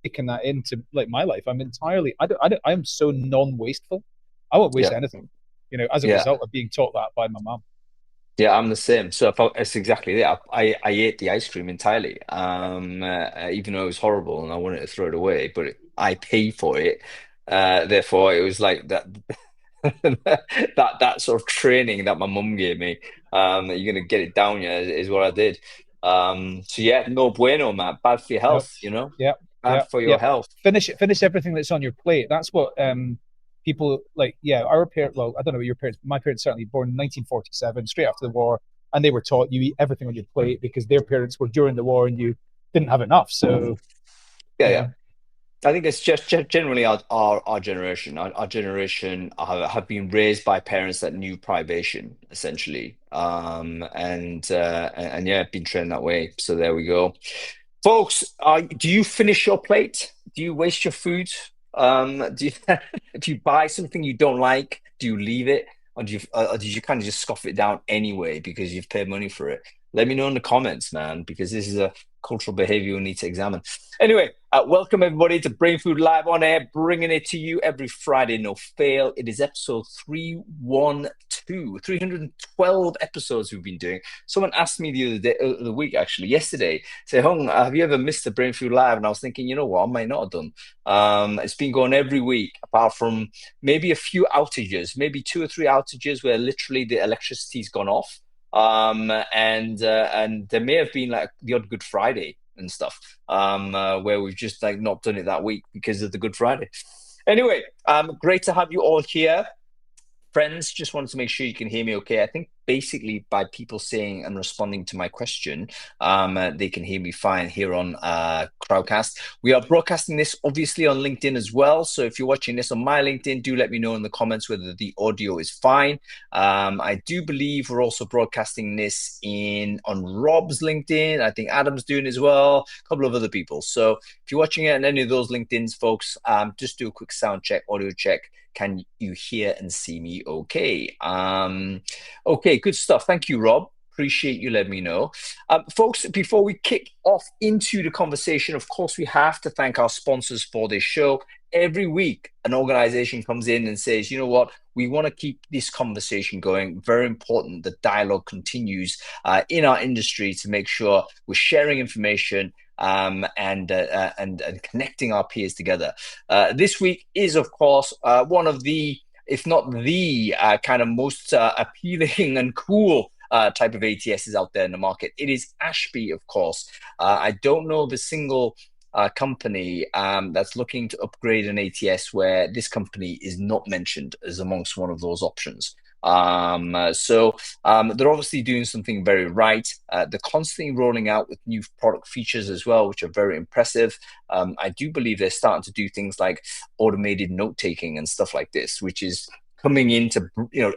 taken that into like my life. I'm entirely, I'm so non-wasteful. I won't waste Yeah. anything, as a Yeah. result of being taught that by my mom. Yeah, I'm the same. So it's exactly it. I ate the ice cream entirely, even though it was horrible and I wanted to throw it away, but I paid for it. Therefore, it was like that that sort of training that my mum gave me. That you're gonna get it down, yeah, is what I did. So yeah, no bueno, man. Bad for your No, health, yeah, bad yeah, for yeah. your health. Finish everything that's on your plate. That's what people like. Yeah, our parents. Well, I don't know your parents. My parents certainly born in 1947, straight after the war, and they were taught you eat everything on your plate because their parents were during the war and you didn't have enough. So Yeah, you yeah. know, I think it's just generally our generation. Our generation have been raised by parents that knew privation, essentially, and yeah, been trained that way. So there we go, folks. Do you finish your plate? Do you waste your food? Do you, if you buy something you don't like, do you leave it, or do you kind of just scoff it down anyway because you've paid money for it? Let me know in the comments, man, because this is a cultural behavior we need to examine. Anyway, welcome everybody to Brainfood Live on Air, bringing it to you every Friday, no fail. It is episode 312, 312 episodes we've been doing. Someone asked me the other day, the week actually, yesterday, say, Hung, have you ever missed the Brainfood Live? And I was thinking, you know what, I might not have done. It's been going every week, apart from maybe a few outages, maybe 2 or 3 outages where literally the electricity's gone off. And there may have been like the odd Good Friday and stuff, where we've just like not done it that week because of the Good Friday. Anyway, great to have you all here. Friends, just wanted to make sure you can hear me okay. I think basically by people saying and responding to my question, they can hear me fine here on Crowdcast. We are broadcasting this obviously on LinkedIn as well. So if you're watching this on my LinkedIn, do let me know in the comments whether the audio is fine. I do believe we're also broadcasting this on Rob's LinkedIn. I think Adam's doing as well, a couple of other people. So if you're watching it on any of those LinkedIn's, folks, just do a quick sound check, audio check. Can you hear and see me okay? Okay, good stuff. Thank you, Rob. Appreciate you letting me know. Folks, before we kick off into the conversation, of course, we have to thank our sponsors for this show. Every week, an organization comes in and says, you know what, we want to keep this conversation going. Very important. The dialogue continues in our industry to make sure we're sharing information and connecting our peers together. This week is, of course, one of the, if not the kind of most appealing and cool type of ATSs out there in the market. It is Ashby, of course. I don't know of a single company that's looking to upgrade an ATS where this company is not mentioned as amongst one of those options. So they're obviously doing something very right. They're constantly rolling out with new product features as well, which are very impressive. I do believe they're starting to do things like automated note taking and stuff like this, which is coming into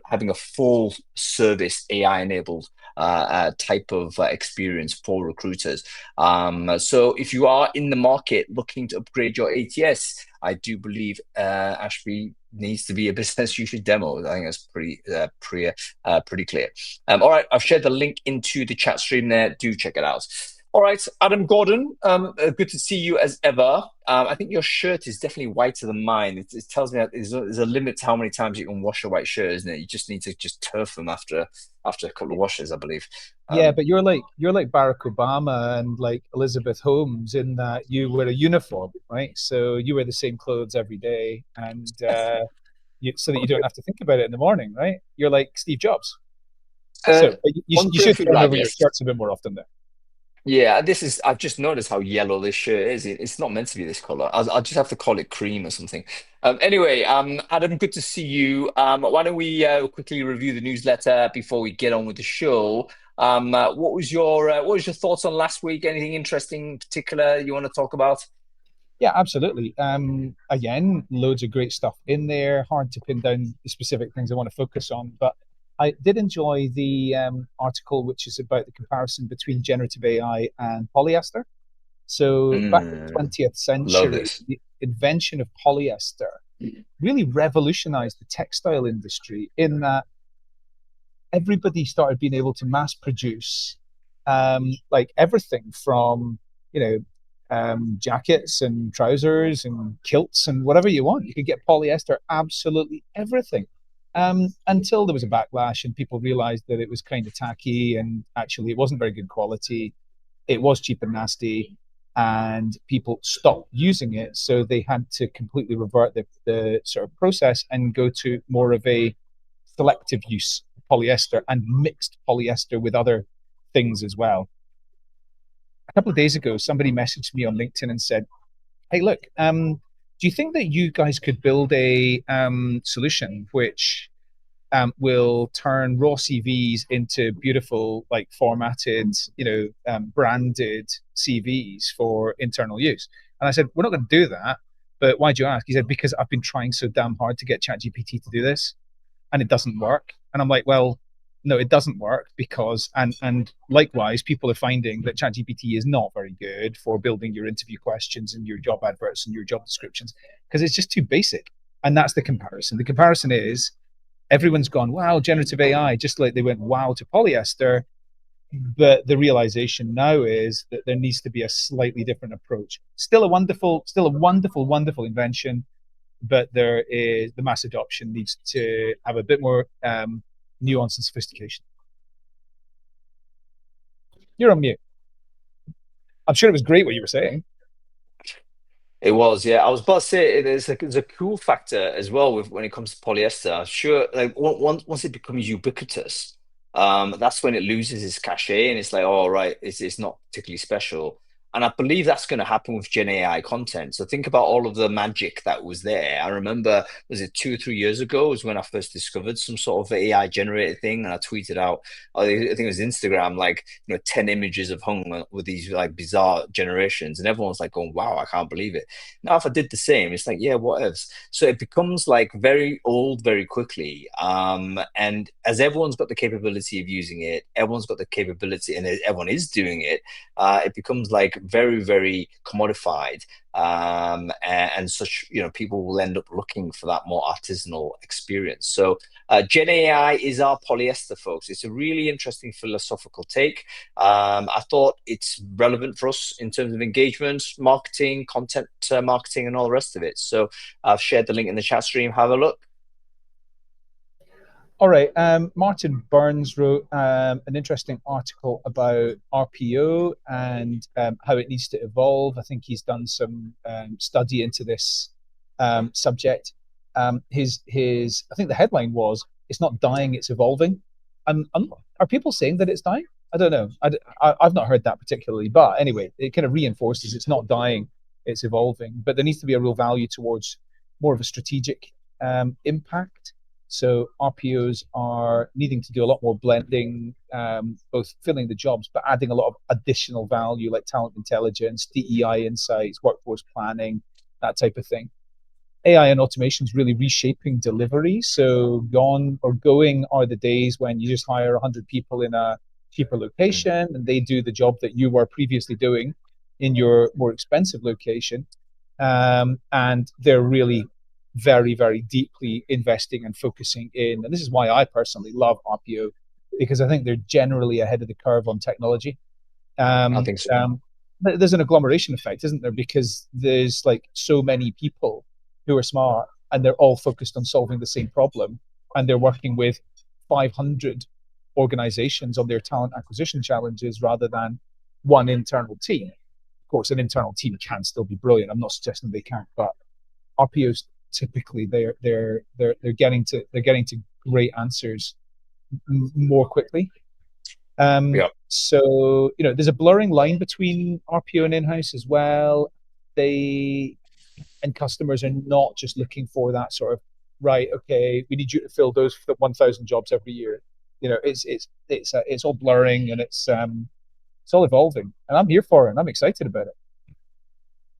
having a full service AI enabled type of experience for recruiters. So if you are in the market looking to upgrade your ATS, I do believe Ashby needs to be a business you should demo. I think that's pretty clear. All right, I've shared the link into the chat stream there. Do check it out. All right, Adam Gordon, good to see you as ever. I think your shirt is definitely whiter than mine. It tells me that there's a limit to how many times you can wash a white shirt, isn't it? You just need to just turf them after a couple of washes, I believe. yeah, but you're like Barack Obama and like Elizabeth Holmes in that you wear a uniform, right? So you wear the same clothes every day, and so that you don't have to think about it in the morning, right? You're like Steve Jobs. Uh, So on you should Brainfood turn Live, over your yes. shirts a bit more often there. Yeah, I've just noticed how yellow this shirt is. It's not meant to be this color. I'll just have to call it cream or something. Anyway, Adam, good to see you. Why don't we quickly review the newsletter before we get on with the show? What was your thoughts on last week? Anything interesting in particular you want to talk about? Yeah, absolutely. Again, loads of great stuff in there. Hard to pin down the specific things I want to focus on, but I did enjoy the article, which is about the comparison between generative AI and polyester. So back in the Mm, 20th love century, this. the invention of polyester really revolutionized the textile industry in that everybody started being able to mass produce like everything from, you know, jackets and trousers and kilts and whatever you want. You could get polyester, absolutely everything. Until there was a backlash and people realized that it was kind of tacky and actually it wasn't very good quality. It was cheap and nasty, and people stopped using it. So they had to completely revert the sort of process and go to more of a selective use of polyester and mixed polyester with other things as well. A couple of days ago, somebody messaged me on LinkedIn and said, "Hey, look, do you think that you guys could build a solution which will turn raw CVs into beautiful, like formatted, branded CVs for internal use?" And I said, "We're not going to do that, but why do you ask?" He said, "Because I've been trying so damn hard to get ChatGPT to do this, and it doesn't work." And I'm like, "Well, no, it doesn't work because and likewise, people are finding that ChatGPT is not very good for building your interview questions and your job adverts and your job descriptions because it's just too basic." And that's the comparison. The comparison is everyone's gone, "Wow, generative AI," just like they went wow to polyester. But the realization now is that there needs to be a slightly different approach. Still a wonderful, wonderful invention, but there is the mass adoption needs to have a bit more nuance and sophistication. You're on mute. I'm sure it was great what you were saying. It was, yeah. I was about to say there's a cool factor as well with when it comes to polyester. Sure, like once it becomes ubiquitous, that's when it loses its cachet and it's like, oh right, it's not particularly special. And I believe that's going to happen with Gen AI content. So think about all of the magic that was there. I remember, was it 2 or 3 years ago, was when I first discovered some sort of AI generated thing, and I tweeted out, I think it was Instagram, like 10 images of hung with these like bizarre generations, and everyone's like going, wow, I can't believe it. Now, if I did the same, it's like, yeah, what else? So it becomes like very old very quickly. And as everyone's got the capability of using it, everyone's got the capability, and everyone is doing it, it becomes like very, very commodified. And such, people will end up looking for that more artisanal experience. So Gen AI is our polyester, folks. It's a really interesting philosophical take. I thought it's relevant for us in terms of engagement, marketing, content marketing, and all the rest of it. So I've shared the link in the chat stream. Have a look. All right. Martin Burns wrote an interesting article about RPO and how it needs to evolve. I think he's done some study into this subject. I think the headline was, "It's not dying, it's evolving." Are people saying that it's dying? I don't know. I've not heard that particularly, but anyway, it kind of reinforces it's not dying, it's evolving. But there needs to be a real value towards more of a strategic impact. So RPOs are needing to do a lot more blending, both filling the jobs, but adding a lot of additional value like talent intelligence, DEI insights, workforce planning, that type of thing. AI and automation is really reshaping delivery. So gone or going are the days when you just hire 100 people in a cheaper location and they do the job that you were previously doing in your more expensive location. And they're really very, very deeply investing and focusing in. And this is why I personally love RPO, because I think they're generally ahead of the curve on technology. I Um, think so. um, there's an agglomeration effect, isn't there? Because there's like so many people who are smart and they're all focused on solving the same problem, and they're working with 500 organizations on their talent acquisition challenges rather than one internal team. Of course, an internal team can still be brilliant. I'm not suggesting they can't, but RPOs typically they're getting to great answers more quickly. Yeah. So there's a blurring line between RPO and in-house as well. They and customers are not just looking for that sort of, right, okay, we need you to fill those 1,000 jobs every year. It's all blurring, and it's all evolving, and I'm here for it and I'm excited about it.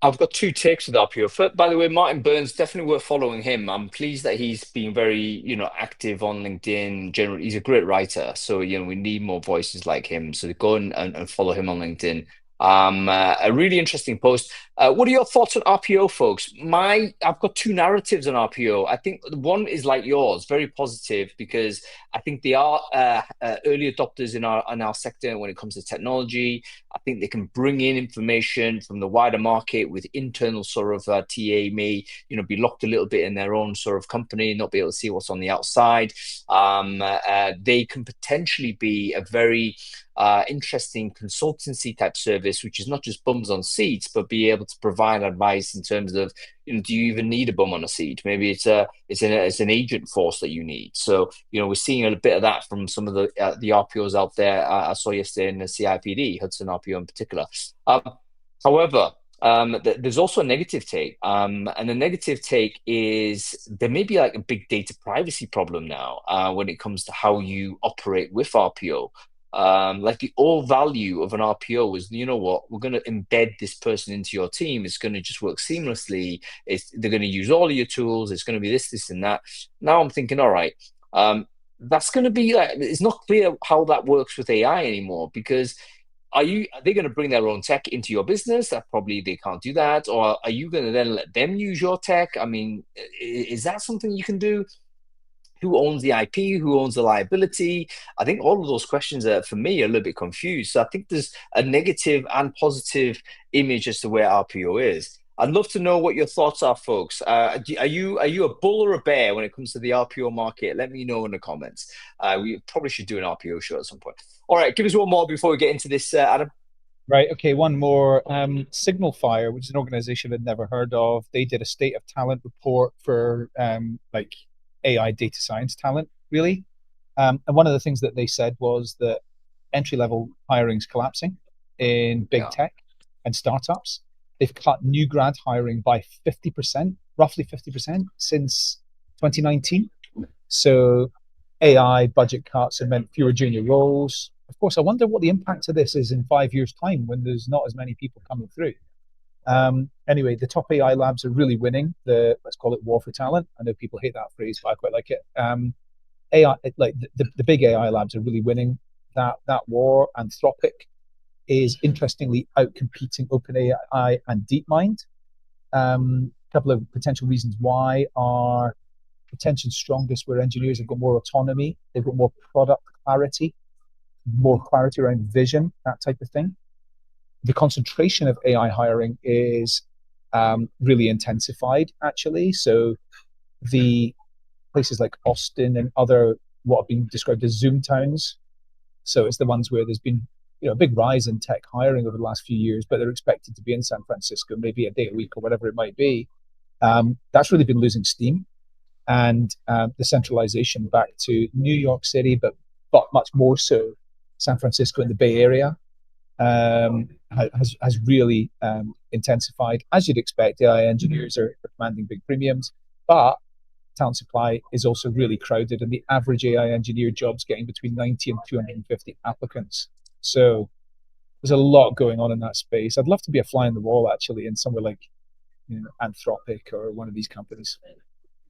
I've got two takes with RPO. By the way, Martin Burns, definitely worth following him. I'm pleased that he's been very, active on LinkedIn. Generally, he's a great writer. So, we need more voices like him. So go and follow him on LinkedIn. A really interesting post. What are your thoughts on RPO, folks? I've got two narratives on RPO. I think one is like yours, very positive, because I think they are early adopters in our sector when it comes to technology. I think they can bring in information from the wider market with internal sort of TA may be locked a little bit in their own sort of company, not be able to see what's on the outside. They can potentially be a very interesting consultancy type service, which is not just bums on seats, but be able to provide advice in terms of, do you even need a bum on a seat? Maybe it's an agent force that you need. So we're seeing a bit of that from some of the RPOs out there. I saw yesterday in the CIPD, Hudson RPO in particular. However, there's also a negative take, and the negative take is there may be like a big data privacy problem now when it comes to how you operate with RPO. Like the all value of an RPO is, you know what, we're going to embed this person into your team. It's going to just work seamlessly. They're going to use all of your tools. It's going to be this, and that. Now I'm thinking, all right, that's going to be like, it's not clear how that works with AI anymore because are they going to bring their own tech into your business? That probably they can't do that. Or are you going to then let them use your tech? I mean, is that something you can do? Who owns the IP? Who owns the liability? I think all of those questions are, for me, a little bit confused. So I think there's a negative and positive image as to where RPO is. I'd love to know what your thoughts are, folks. Are you a bull or a bear when it comes to the RPO market? Let me know in the comments. We probably should do an RPO show at some point. All right, give us one more before we get into this, Adam. Right. Okay. One more. Signal Fire, which is an organization I'd never heard of. They did a state of talent report for like AI data science talent, really. And one of the things that they said was that entry level hiring is collapsing in big Yeah. tech and startups. They've cut new grad hiring by 50%, roughly 50% since 2019. So AI budget cuts have meant fewer junior roles. Of course, I wonder what the impact of this is in 5 years' time when there's not as many people coming through. Anyway, the top AI labs are really winning the, let's call it war for talent. I know people hate that phrase, but I quite like it. AI, like the big AI labs are really winning that war. Anthropic is interestingly outcompeting OpenAI and DeepMind. A couple of potential reasons why are attention strongest where engineers have got more autonomy, they've got more product clarity, more clarity around vision, that type of thing. The concentration of AI hiring is really intensified, actually. So the places like Austin and other what have been described as Zoom towns. So it's the ones where there's been a big rise in tech hiring over the last few years, but they're expected to be in San Francisco maybe a day a week or whatever it might be. That's really been losing steam, and the centralization back to New York City, but much more so San Francisco and the Bay Area has really intensified. As you'd expect, AI engineers are commanding big premiums, but talent supply is also really crowded, and the average AI engineer job's getting between 90 and 250 applicants. So there's a lot going on in that space. I'd love to be a fly on the wall, actually, in somewhere like Anthropic or one of these companies.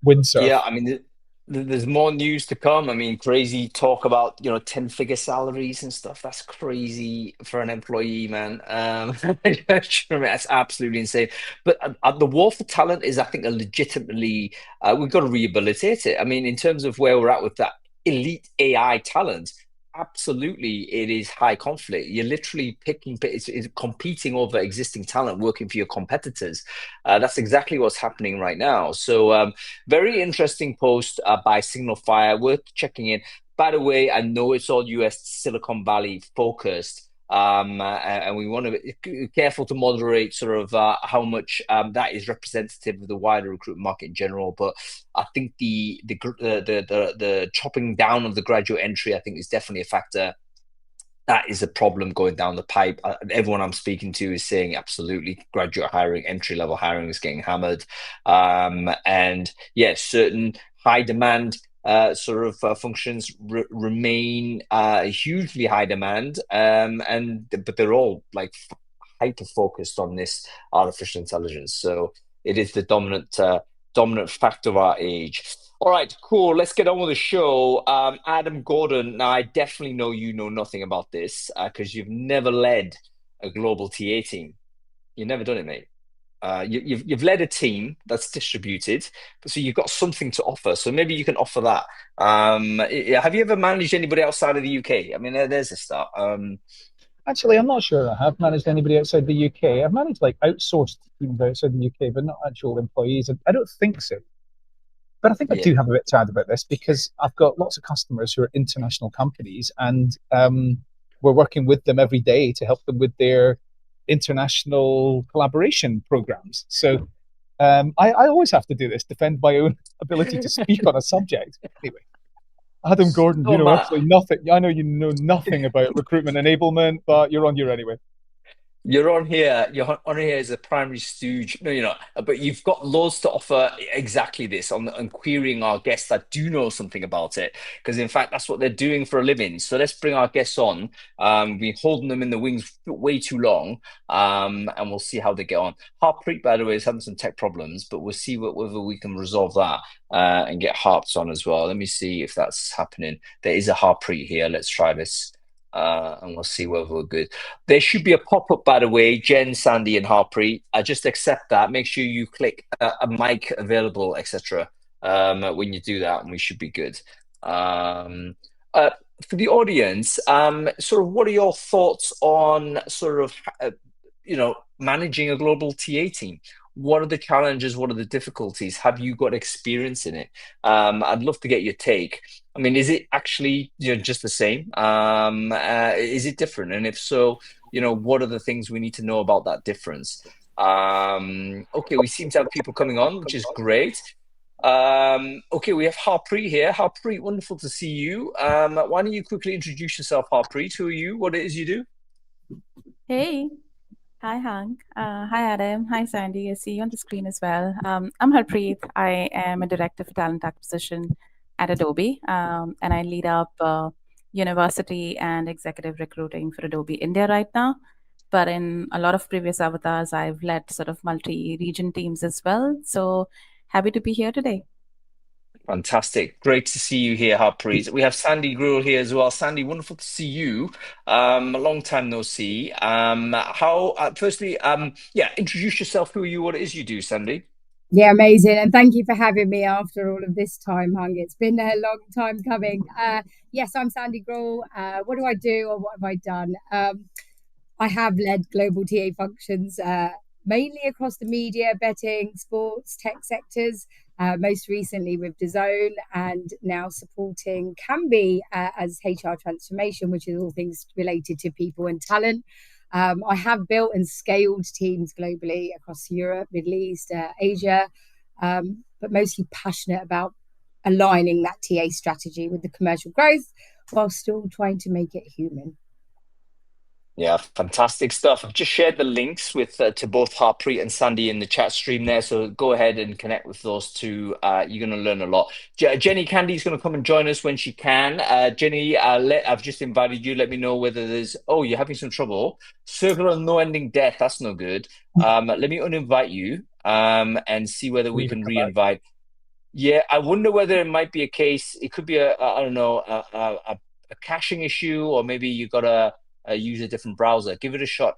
Windsurf. Yeah, I mean, there's more news to come. I mean, crazy talk about 10-figure salaries and stuff. That's crazy for an employee, man. That's absolutely insane. But the war for talent is, I think, a legitimately we've got to rehabilitate it. I mean, in terms of where we're at with that elite AI talent. Absolutely, it is high conflict. You're literally it's competing over existing talent, working for your competitors. That's exactly what's happening right now. So, very interesting post by Signal Fire, worth checking in. By the way, I know it's all US Silicon Valley focused, and we want to be careful to moderate sort of how much that is representative of the wider recruitment market in general. But I think the chopping down of the graduate entry, I think, is definitely a factor. That is a problem going down the pipe. Everyone I'm speaking to is saying absolutely graduate hiring, entry level hiring is getting hammered. And yeah, certain high demand sort of functions remain hugely high demand. But they're all like hyper focused on this artificial intelligence. So it is the dominant factor of our age. All right, cool. Let's get on with the show. Adam Gordon. Now, I definitely know you know nothing about this because you've never led a global TA team. You've never done it, mate. You've led a team that's distributed, so you've got something to offer. So maybe you can offer that. Have you ever managed anybody outside of the UK? I mean, there's a start. Actually, I'm not sure I have managed anybody outside the UK. I've managed like outsourced teams outside the UK, but not actual employees. I don't think so. But I think I Yeah, do have a bit to add about this because I've got lots of customers who are international companies, and we're working with them every day to help them with their international collaboration programs. So I always have to do this, defend my own ability to speak on a subject. Anyway, Adam Gordon, you oh know Matt. absolutely nothing. I know you know nothing about recruitment enablement, but you're on your anyway. You're on here. You're on here as a primary stooge. No, you're not. But you've got loads to offer. Exactly this on querying our guests that do know something about it, because in fact that's what they're doing for a living. So let's bring our guests on. We've been holding them in the wings way too long, and we'll see how they get on. Harpreet, by the way, is having some tech problems, but we'll see whether we can resolve that and get Harps on as well. Let me see if that's happening. There is a Harpreet here. Let's try this. And we'll see whether we're good. There should be a pop-up, by the way, Jen, Sandy, and Harpreet. I just accept that. Make sure you click a mic available, etc. When you do that, and we should be good. Um, uh, for the audience, sort of, what are your thoughts on sort of, managing a global TA team? What are the challenges? What are the difficulties? Have you got experience in it? I'd love to get your take. I mean, is it actually just the same? Is it different? And if so, what are the things we need to know about that difference? Okay, we seem to have people coming on, which is great. Okay, we have Harpreet here. Harpreet, wonderful to see you. Why don't you quickly introduce yourself, Harpreet? Who are you? What it is you do? Hey, hi Hank. Hi Adam. Hi Sandy. I see you on the screen as well. I'm Harpreet. I am a director for talent acquisition at Adobe, and I lead up university and executive recruiting for Adobe India right now. But in a lot of previous avatars, I've led sort of multi-region teams as well. So happy to be here today. Fantastic. Great to see you here, Harpreet. We have Sandy Gruel here as well. Sandy, wonderful to see you. A long time no see. Firstly, introduce yourself. Who are you? What it is you do, Sandy? Yeah, amazing. And thank you for having me after all of this time, Hung. It's been a long time coming. Yes, I'm Sandy Grohl. What do I do or what have I done? I have led global TA functions mainly across the media, betting, sports, tech sectors, most recently with DAZN, and now supporting Canby as HR transformation, which is all things related to people and talent. I have built and scaled teams globally across Europe, Middle East, Asia, but mostly passionate about aligning that TA strategy with the commercial growth while still trying to make it human. Yeah, fantastic stuff. I've just shared the links with to both Harpreet and Sandy in the chat stream there. So go ahead and connect with those two. You're going to learn a lot. Jenny Candy's going to come and join us when she can. Jenny, I've just invited you. Let me know whether there's. Oh, you're having some trouble. Circle of no ending death. That's no good. Let me uninvite you and see whether we can re-invite. Yeah, I wonder whether it might be a case. It could be I don't know, a caching issue, or maybe you got to use a different browser. Give it a shot,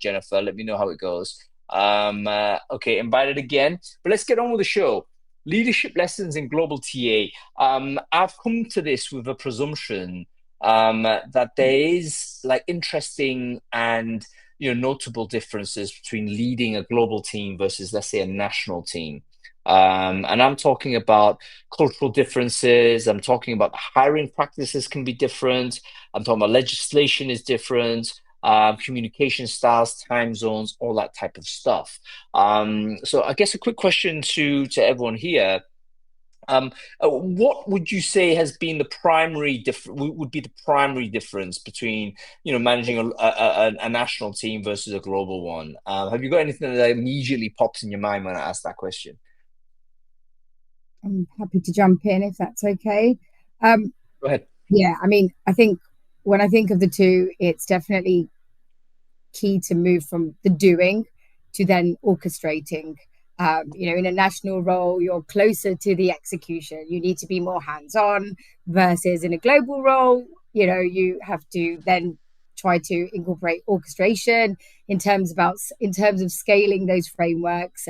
Jennifer. Let me know how it goes. Okay, invited again. But let's get on with the show. Leadership lessons in global TA. I've come to this with a presumption that there is like interesting and notable differences between leading a global team versus, let's say, a national team. And I'm talking about cultural differences. I'm talking about hiring practices can be different. I'm talking about legislation is different, communication styles, time zones, all that type of stuff. So I guess a quick question to everyone here. What would you say has been the primary would be the primary difference between managing a national team versus a global one? Have you got anything that immediately pops in your mind when I ask that question? I'm happy to jump in if that's okay. Go ahead. Yeah, I mean, I think when I think of the two, it's definitely key to move from the doing to then orchestrating. In a national role, you're closer to the execution. You need to be more hands-on versus in a global role, you have to then try to incorporate orchestration in terms of scaling those frameworks.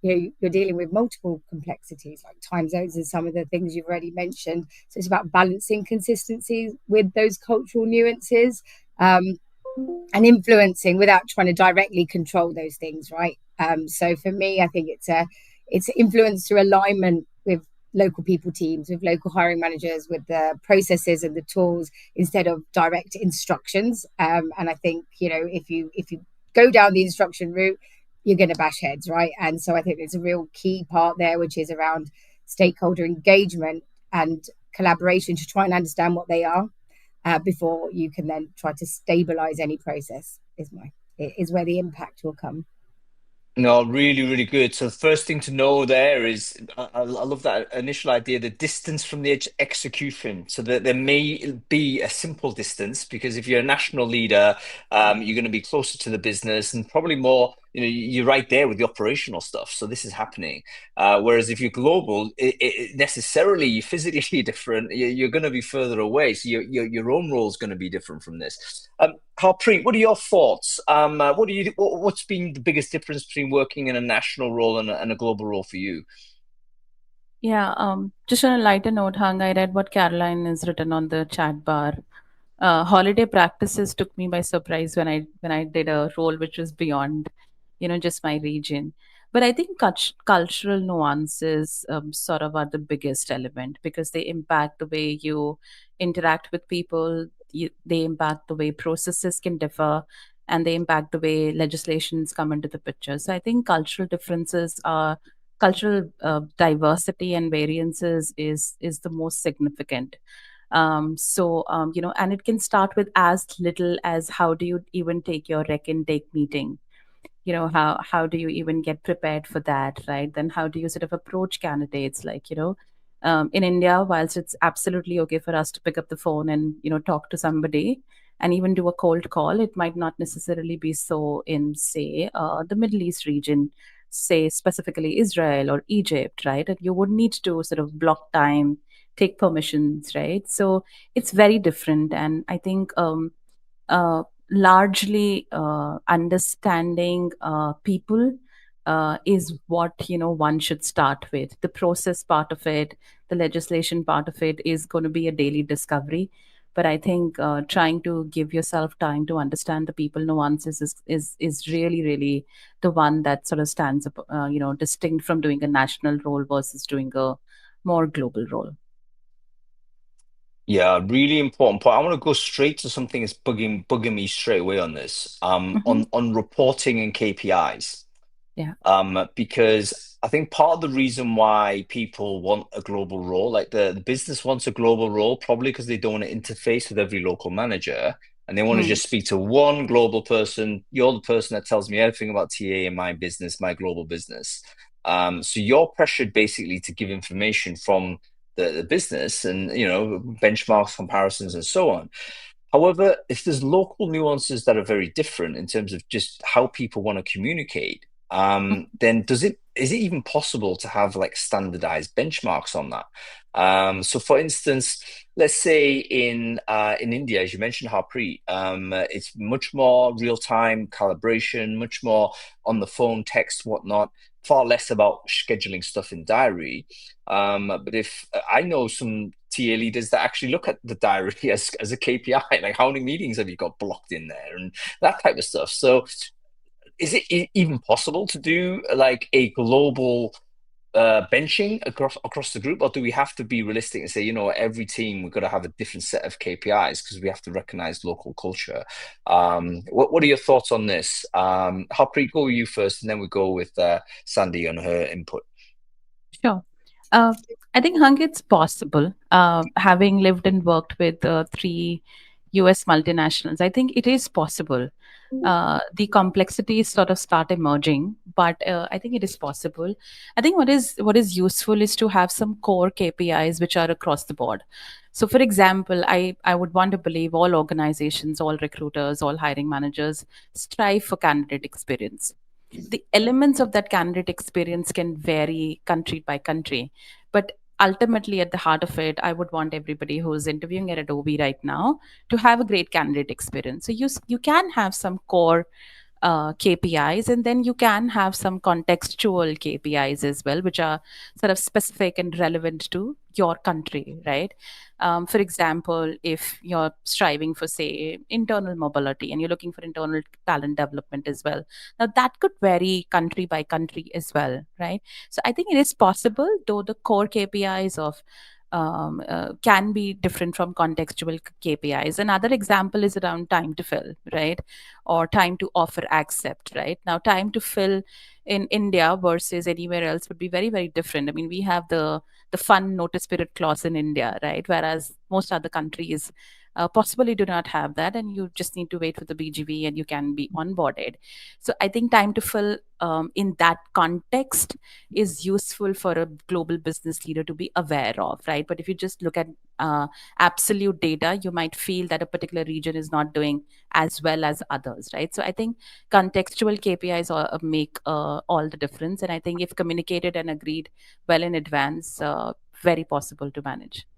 You're dealing with multiple complexities like time zones and some of the things you've already mentioned. So it's about balancing consistency with those cultural nuances, and influencing without trying to directly control those things, right? So for me, I think it's influence through alignment with local people teams, with local hiring managers, with the processes and the tools instead of direct instructions. And I think, if you go down the instruction route, you're going to bash heads, right? And so I think there's a real key part there, which is around stakeholder engagement and collaboration to try and understand what they are, before you can then try to stabilize any process. Is where the impact will come. No, really, really good. So the first thing to know there is, I love that initial idea, the distance from the execution. So that there may be a simple distance, because if you're a national leader, you're going to be closer to the business and probably more, you're right there with the operational stuff. So this is happening. Whereas if you're global, it necessarily you're physically different. You're going to be further away. So your own role is going to be different from this. Harpreet, what are your thoughts? What's been the biggest difference between working in a national role and a global role for you? Yeah, just on a lighter note, Hung, I read what Caroline has written on the chat bar. Holiday practices took me by surprise when I did a role which was beyond, just my region. But I think cultural nuances sort of are the biggest element, because they impact the way you interact with people. They impact the way processes can differ, and they impact the way legislations come into the picture. So I think cultural diversity and variances is the most significant. And it can start with as little as, how do you even take your rec and take meeting? How do you even get prepared for that, right? Then how do you sort of approach candidates, like, in India, whilst it's absolutely okay for us to pick up the phone and talk to somebody and even do a cold call, it might not necessarily be so in, say, the Middle East region, say specifically Israel or Egypt, right? And you would need to sort of block time, take permissions, right? So it's very different. And I think uh, largely understanding people is what one should start with. The process part of it, the legislation part of it, is going to be a daily discovery. But I think trying to give yourself time to understand the people nuances is really, really the one that sort of stands up, distinct from doing a national role versus doing a more global role. Yeah, really important point. I want to go straight to something that's bugging me straight away on this. On reporting and KPIs. Yeah. Because I think part of the reason why people want a global role, like the business wants a global role, probably because they don't want to interface with every local manager, and they want to just speak to one global person. You're the person that tells me everything about TA in my business, my global business. So you're pressured basically to give information from the business and benchmarks, comparisons, and so on. However, if there's local nuances that are very different in terms of just how people want to communicate, then is it even possible to have like standardized benchmarks on that? So for instance, let's say in India, as you mentioned, Harpreet, it's much more real-time calibration, much more on the phone, text, whatnot, far less about scheduling stuff in diary. But if I know some TA leaders that actually look at the diary as a KPI, like how many meetings have you got blocked in there and that type of stuff. So is it even possible to do like a global benching across the group, or do we have to be realistic and say, every team we've got to have a different set of KPIs because we have to recognize local culture? What are your thoughts on this? Harpreet, go with you first, and then we go with Sandy on her input. Sure. I think, Hung, it's possible. Having lived and worked with 3 US multinationals, I think it is possible. The complexities sort of start emerging, but I think it is possible. I think what is useful is to have some core KPIs which are across the board. So, for example, I would want to believe all organizations, all recruiters, all hiring managers strive for candidate experience. The elements of that candidate experience can vary country by country, but ultimately, at the heart of it, I would want everybody who's interviewing at Adobe right now to have a great candidate experience. So you can have some core KPIs, and then you can have some contextual KPIs as well, which are sort of specific and relevant to your country, right? For example, if you're striving for, say, internal mobility and you're looking for internal talent development as well, now that could vary country by country as well, right? So I think it is possible, though the core KPIs of can be different from contextual KPIs. Another example is around time to fill, right? Or time to offer accept, right? Now, time to fill in India versus anywhere else would be very, very different. I mean, we have the fun notice period clause in India, right? Whereas most other countries possibly do not have that, and you just need to wait for the BGV and you can be onboarded. So I think time to fill in that context is useful for a global business leader to be aware of, right? But if you just look at absolute data, you might feel that a particular region is not doing as well as others, right? So I think contextual KPIs make all the difference, and I think if communicated and agreed well in advance, very possible to manage.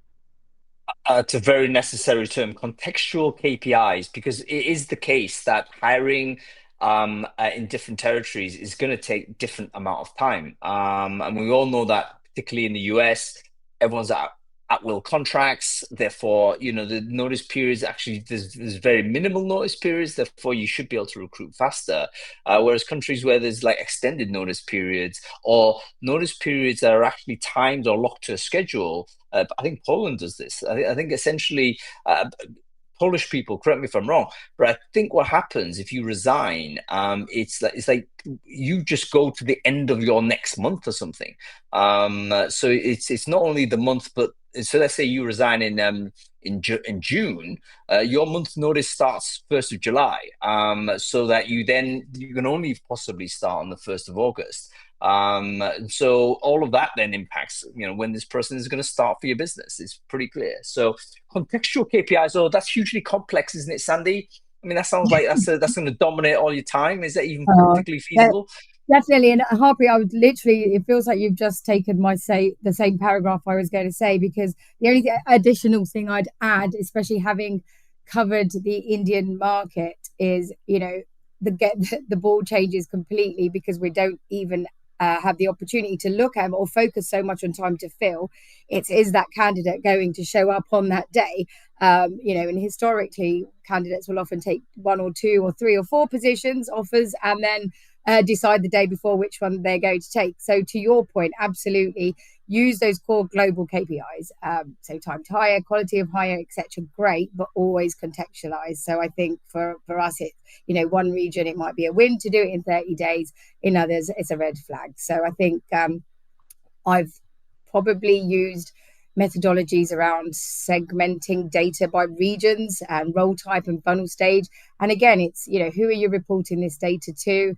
It's a very necessary term, contextual KPIs, because it is the case that hiring in different territories is going to take different amount of time. And we all know that, particularly in the US, everyone's at will contracts. Therefore, the notice periods, actually, there's very minimal notice periods. Therefore, you should be able to recruit faster. Whereas countries where there's like extended notice periods or notice periods that are actually timed or locked to a schedule, I think Poland does this. I think essentially Polish people, correct me if I'm wrong, but I think what happens if you resign, it's like you just go to the end of your next month or something. So it's not only the month, but so let's say you resign in June, your month notice starts 1st of July, so that you can only possibly start on the 1st of August. So all of that then impacts, when this person is going to start for your business. It's pretty clear. So contextual KPIs, that's hugely complex, isn't it, Sandy? I mean, that sounds like that's going to dominate all your time. Is that even practically feasible? Definitely. And Harpreet, I would literally, it feels like you've just taken the same paragraph I was going to say, because the only additional thing I'd add, especially having covered the Indian market, is, the ball changes completely, because we don't even have the opportunity to look at or focus so much on time to fill. Is that candidate going to show up on that day? And historically, candidates will often take 1 or 2 or 3 or 4 positions, offers, and then decide the day before which one they're going to take. So to your point, absolutely use those core global KPIs. So time to hire, quality of hire, etc. Great, but always contextualize. So I think for us, one region, it might be a win to do it in 30 days. In others, it's a red flag. So I think I've probably used methodologies around segmenting data by regions and role type and funnel stage. And again, it's, who are you reporting this data to?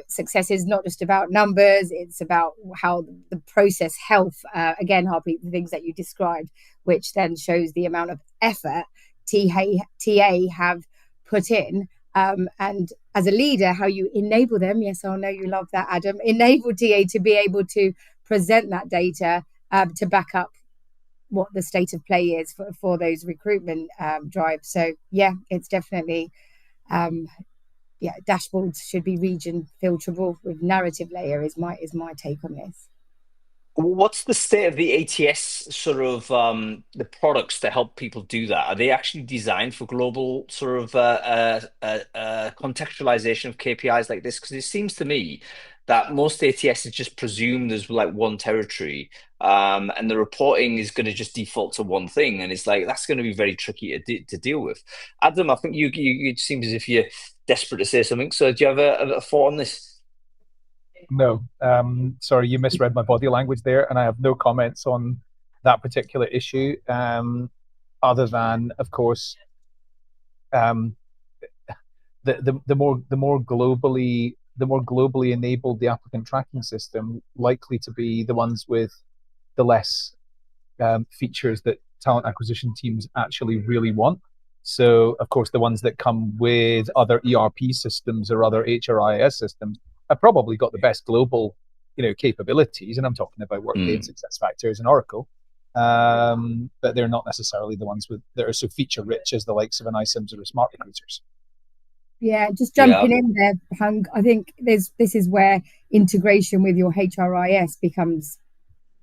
Success is not just about numbers, it's about how the process health, again, Harpreet, the things that you described, which then shows the amount of effort TA have put in. And as a leader, how you enable them. Yes, I know you love that, Adam. Enable TA to be able to present that data to back up what the state of play is for those recruitment drives. So yeah, it's definitely dashboards should be region filterable with narrative layer is my take on this. What's the state of the ATS sort of the products to help people do that? Are they actually designed for global sort of contextualization of KPIs like this? Because it seems to me that most ATS is just presumed there's like one territory, and the reporting is going to just default to one thing, and it's like that's going to be very tricky to deal with. Adam, I think you it seems as if you're desperate to say something. So do you have a thought on this? No, sorry, you misread my body language there, and I have no comments on that particular issue, other than, of course, the more globally enabled the applicant tracking system, likely to be the ones with the less features that talent acquisition teams actually really want. So, of course, the ones that come with other ERP systems or other HRIS systems have probably got the best global capabilities, and I'm talking about Workday and SuccessFactors and Oracle, but they're not necessarily the ones that are so feature rich as the likes of an iCIMS or a Smart Recruiters. Yeah, just jumping in there, Hung, I think this is where integration with your HRIS becomes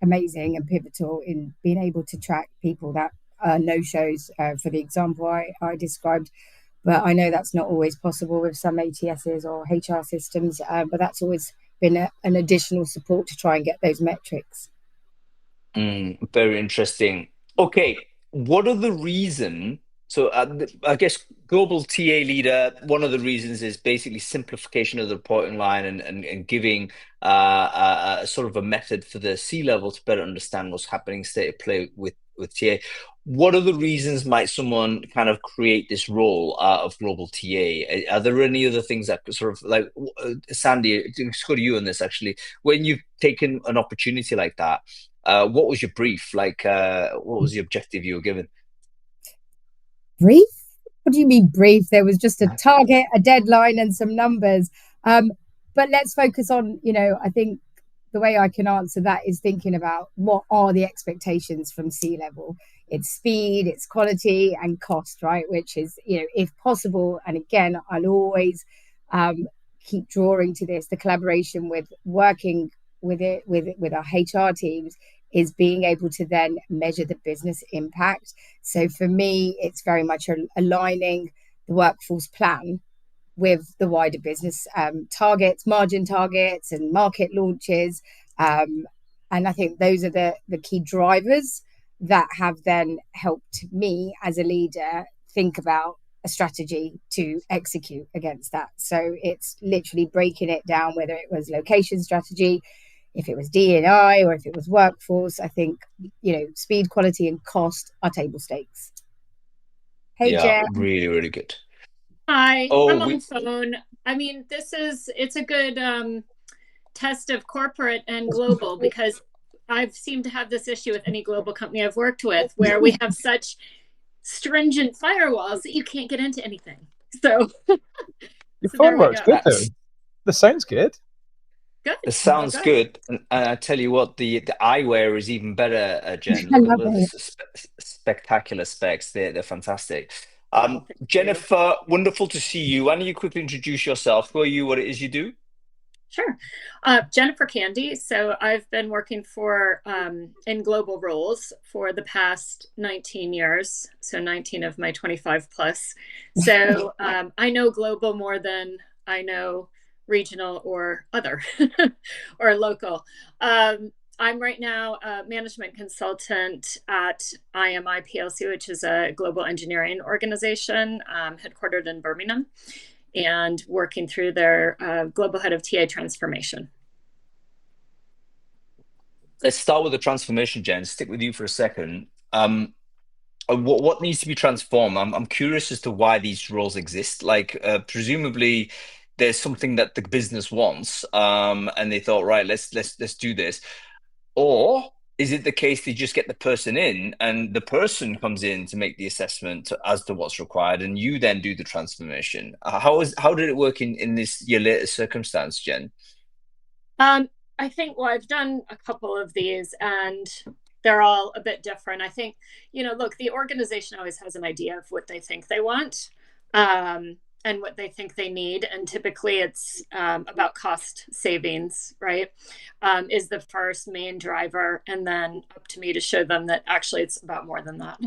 amazing and pivotal in being able to track people that are no-shows, for the example I described. But I know that's not always possible with some ATSs or HR systems, but that's always been an additional support to try and get those metrics. Very interesting. Okay, what are the reason? So I guess global TA leader, one of the reasons is basically simplification of the reporting line and giving sort of a method for the C-level to better understand what's happening, state of play with TA. What are the reasons might someone kind of create this role of global TA? Are there any other things that sort of like, Sandy, let's go to you on this actually. When you've taken an opportunity like that, what was your brief? Like, what was the objective you were given? Brief? What do you mean brief? There was just a target, a deadline, and some numbers. But let's focus on, I think the way I can answer that is thinking about what are the expectations from C-level. It's speed, it's quality, and cost, right? Which is, if possible, and again, I'll always keep drawing to this, the collaboration with working with our HR teams is being able to then measure the business impact. So for me, it's very much aligning the workforce plan with the wider business targets, margin targets, and market launches. And I think those are the key drivers that have then helped me as a leader think about a strategy to execute against that. So it's literally breaking it down, whether it was location strategy, if it was D&I, or if it was workforce. I think, speed, quality, and cost are table stakes. Hey, Yeah, Jen. really, really good. Hi, I'm on the phone. I mean, it's a good test of corporate and global, because I've seemed to have this issue with any global company I've worked with, where we have such stringent firewalls that you can't get into anything. So your phone works good though. The sound's good. Good. It sounds good. And I tell you what, the eyewear is even better, Jen. Look at those spectacular specs. They're fantastic. Jennifer, wonderful to see you. Why don't you quickly introduce yourself? Who are you? What it is you do? Sure. Jennifer Candy. So I've been working in global roles for the past 19 years. So 19 of my 25 plus. So I know global more than I know regional or other or local. I'm right now a management consultant at IMI PLC, which is a global engineering organization headquartered in Birmingham, and working through their global head of TA transformation. Let's start with the transformation, Jen. Stick with you for a second. What needs to be transformed? I'm curious as to why these roles exist. Like, presumably, there's something that the business wants, and they thought, right, let's do this. Or is it the case they just get the person in, and the person comes in to make the assessment as to what's required, and you then do the transformation? How did it work in your latest circumstance, Jen? I think, well, I've done a couple of these, and they're all a bit different. I think, look, the organization always has an idea of what they think they want, and what they think they need. And typically it's about cost savings, right? Is the first main driver. And then up to me to show them that actually it's about more than that.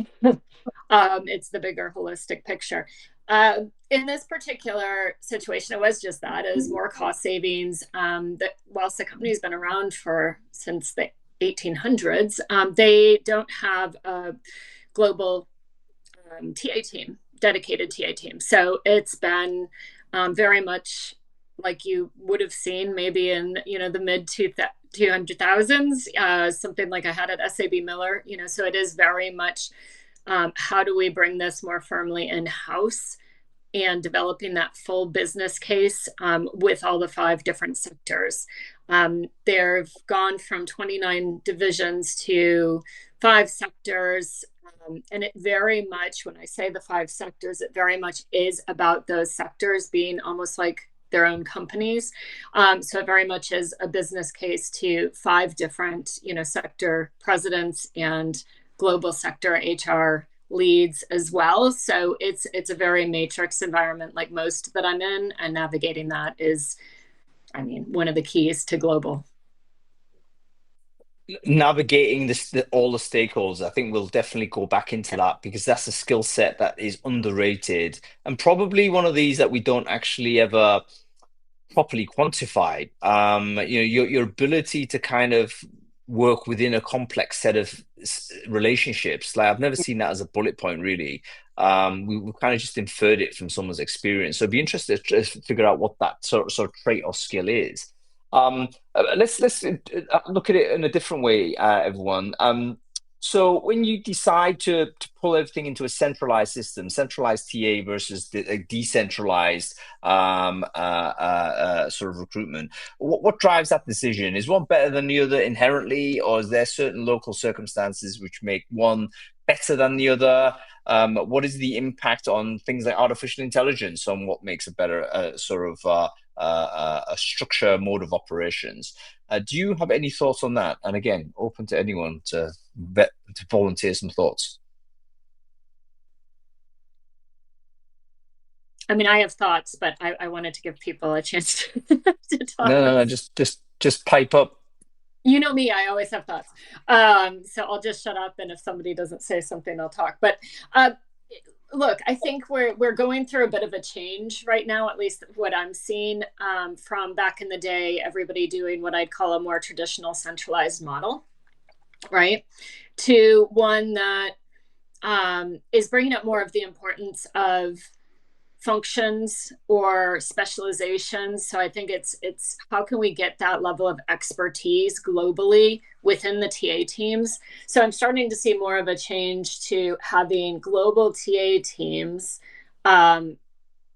It's the bigger holistic picture. In this particular situation, it was just that. It was more cost savings. That whilst the company's been around since the 1800s, they don't have a global TA team, dedicated TA team. So it's been very much like you would have seen maybe in the mid 200,000s, something like I had at SAB Miller. So it is very much how do we bring this more firmly in-house, and developing that full business case with all the 5 different sectors. They've gone from 29 divisions to 5 sectors. And it very much, when I say the 5 sectors, it very much is about those sectors being almost like their own companies. So it very much is a business case to 5 different, sector presidents and global sector HR leads as well. So it's a very matrix environment like most that I'm in, and navigating that is, one of the keys to global. Navigating all the stakeholders, I think we'll definitely go back into that, because that's a skill set that is underrated, and probably one of these that we don't actually ever properly quantify. Your ability to kind of work within a complex set of relationships. Like, I've never seen that as a bullet point, really. We kind of just inferred it from someone's experience. So it'd be interesting to figure out what that sort of trait or skill is. Let's look at it in a different way, everyone. So when you decide to pull everything into a centralized system, centralized TA versus decentralized sort of recruitment, what drives that decision? Is one better than the other inherently, or is there certain local circumstances which make one better than the other? What is the impact on things like artificial intelligence on what makes a better a structure mode of operations? Do you have any thoughts on that? And again, open to anyone to volunteer some thoughts. I have thoughts, but I wanted to give people a chance to talk. No, just pipe up. You know me, I always have thoughts. So I'll just shut up, and if somebody doesn't say something, I'll talk. But look, I think we're going through a bit of a change right now, at least what I'm seeing, from back in the day, everybody doing what I'd call a more traditional centralized model, right? To one that is bringing up more of the importance of functions or specializations. So I think it's how can we get that level of expertise globally within the TA teams? So I'm starting to see more of a change to having global TA teams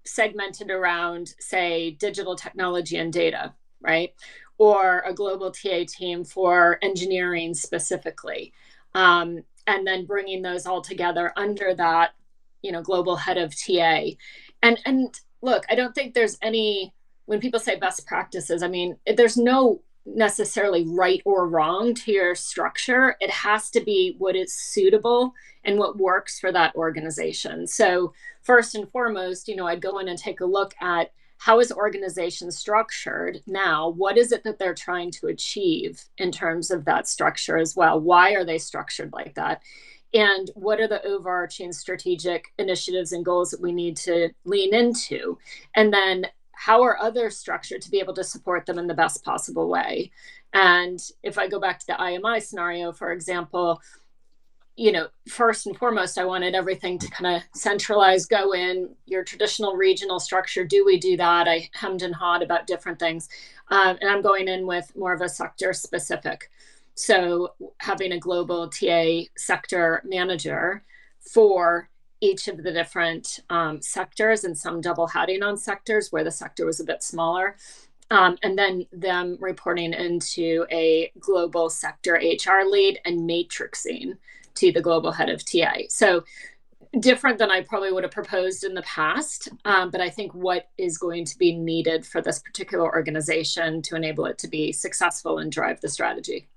segmented around, say, digital technology and data, right? Or a global TA team for engineering specifically. And then bringing those all together under that, global head of TA. And look, I don't think there's any, when people say best practices, there's no necessarily right or wrong to your structure. It has to be what is suitable and what works for that organization. So first and foremost, I'd go in and take a look at how is organization structured now? What is it that they're trying to achieve in terms of that structure as well? Why are they structured like that? And what are the overarching strategic initiatives and goals that we need to lean into? And then how are others structured to be able to support them in the best possible way? And if I go back to the IMI scenario, for example, first and foremost, I wanted everything to kind of centralize, go in your traditional regional structure. Do we do that? I hemmed and hawed about different things. And I'm going in with more of a sector specific. So having a global TA sector manager for each of the different sectors, and some double hatting on sectors where the sector was a bit smaller. And then them reporting into a global sector HR lead and matrixing to the global head of TA. So different than I probably would have proposed in the past, but I think what is going to be needed for this particular organization to enable it to be successful and drive the strategy.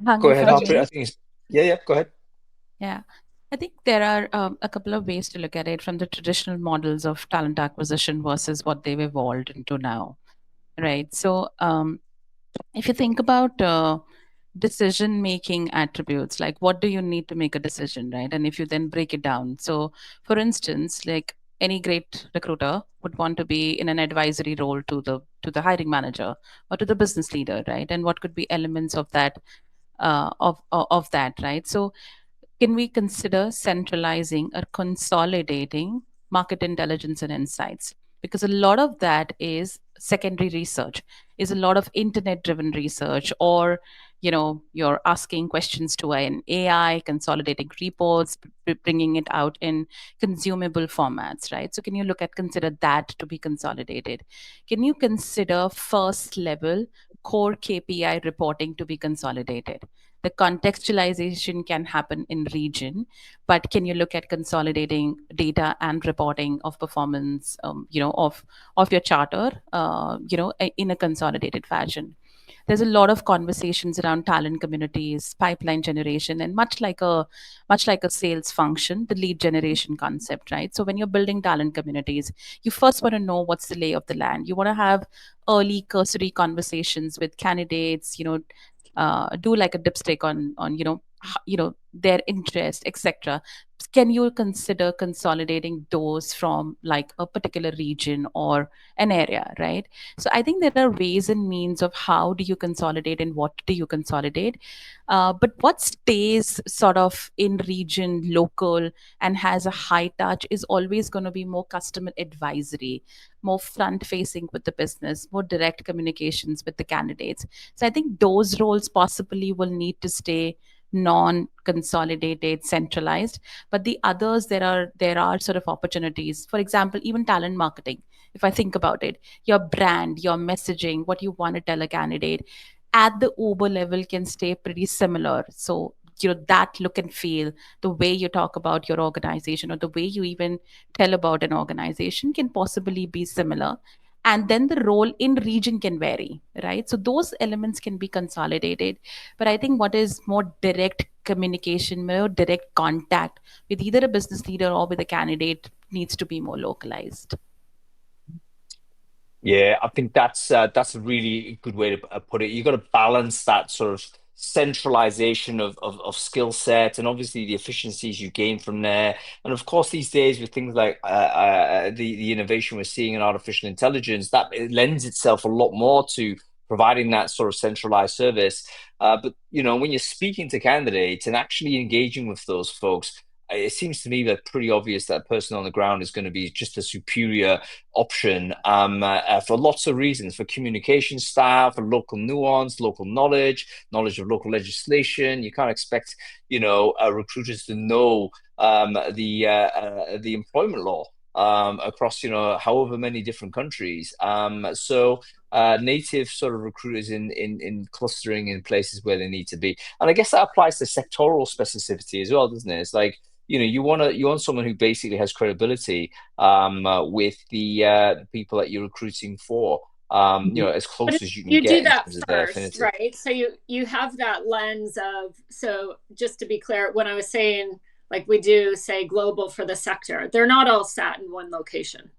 Go ahead, Harpreet. I think go ahead. Yeah, I think there are a couple of ways to look at it from the traditional models of talent acquisition versus what they've evolved into now, right? So if you think about decision-making attributes, like what do you need to make a decision, right? And if you then break it down. So for instance, like any great recruiter would want to be in an advisory role to the hiring manager or to the business leader, right? And what could be elements of that, of that, right? So can we consider centralizing or consolidating market intelligence and insights? Because a lot of that is secondary research, is a lot of internet driven research, or you're asking questions to an AI, consolidating reports, bringing it out in consumable formats, right? So can you consider that to be consolidated? Can you consider first level core KPI reporting to be consolidated? The contextualization can happen in region, but can you look at consolidating data and reporting of performance, of your charter, in a consolidated fashion? There's a lot of conversations around talent communities, pipeline generation, and much like a sales function, the lead generation concept, right? So when you're building talent communities, you first want to know what's the lay of the land. You want to have early cursory conversations with candidates, do like a dipstick on their interest, etc. Can you consider consolidating those from like a particular region or an area, right? So I think there are ways and means of how do you consolidate and what do you consolidate. But what stays sort of in region, local, and has a high touch is always going to be more customer advisory, more front facing with the business, more direct communications with the candidates. So I think those roles possibly will need to stay non-consolidated, centralized. But the others, there are sort of opportunities. For example, even talent marketing. If I think about it, your brand, your messaging, what you want to tell a candidate at the Uber level can stay pretty similar. So that look and feel, the way you talk about your organization or the way you even tell about an organization can possibly be similar, and then the role in region can vary, right? So those elements can be consolidated, but I think what is more direct communication, more direct contact with either a business leader or with a candidate needs to be more localized. Yeah, I think that's a really good way to put it. You've got to balance that sort of centralization of skill set and obviously the efficiencies you gain from there. And of course, these days with things like the innovation we're seeing in artificial intelligence, that it lends itself a lot more to providing that sort of centralized service. But when you're speaking to candidates and actually engaging with those folks, it seems to me that pretty obvious that person on the ground is going to be just a superior option for lots of reasons, for communication style, for local nuance, local knowledge of local legislation. You can't expect, recruiters to know the employment law across, however many different countries. So native sort of recruiters in clustering in places where they need to be. And I guess that applies to sectoral specificity as well, doesn't it? It's like, you want someone who basically has credibility with the people that you're recruiting for. As close as you can you get do in that terms of their first, affinity. right? So you have that lens of, so just to be clear, when I was saying like we do say global for the sector, they're not all sat in one location.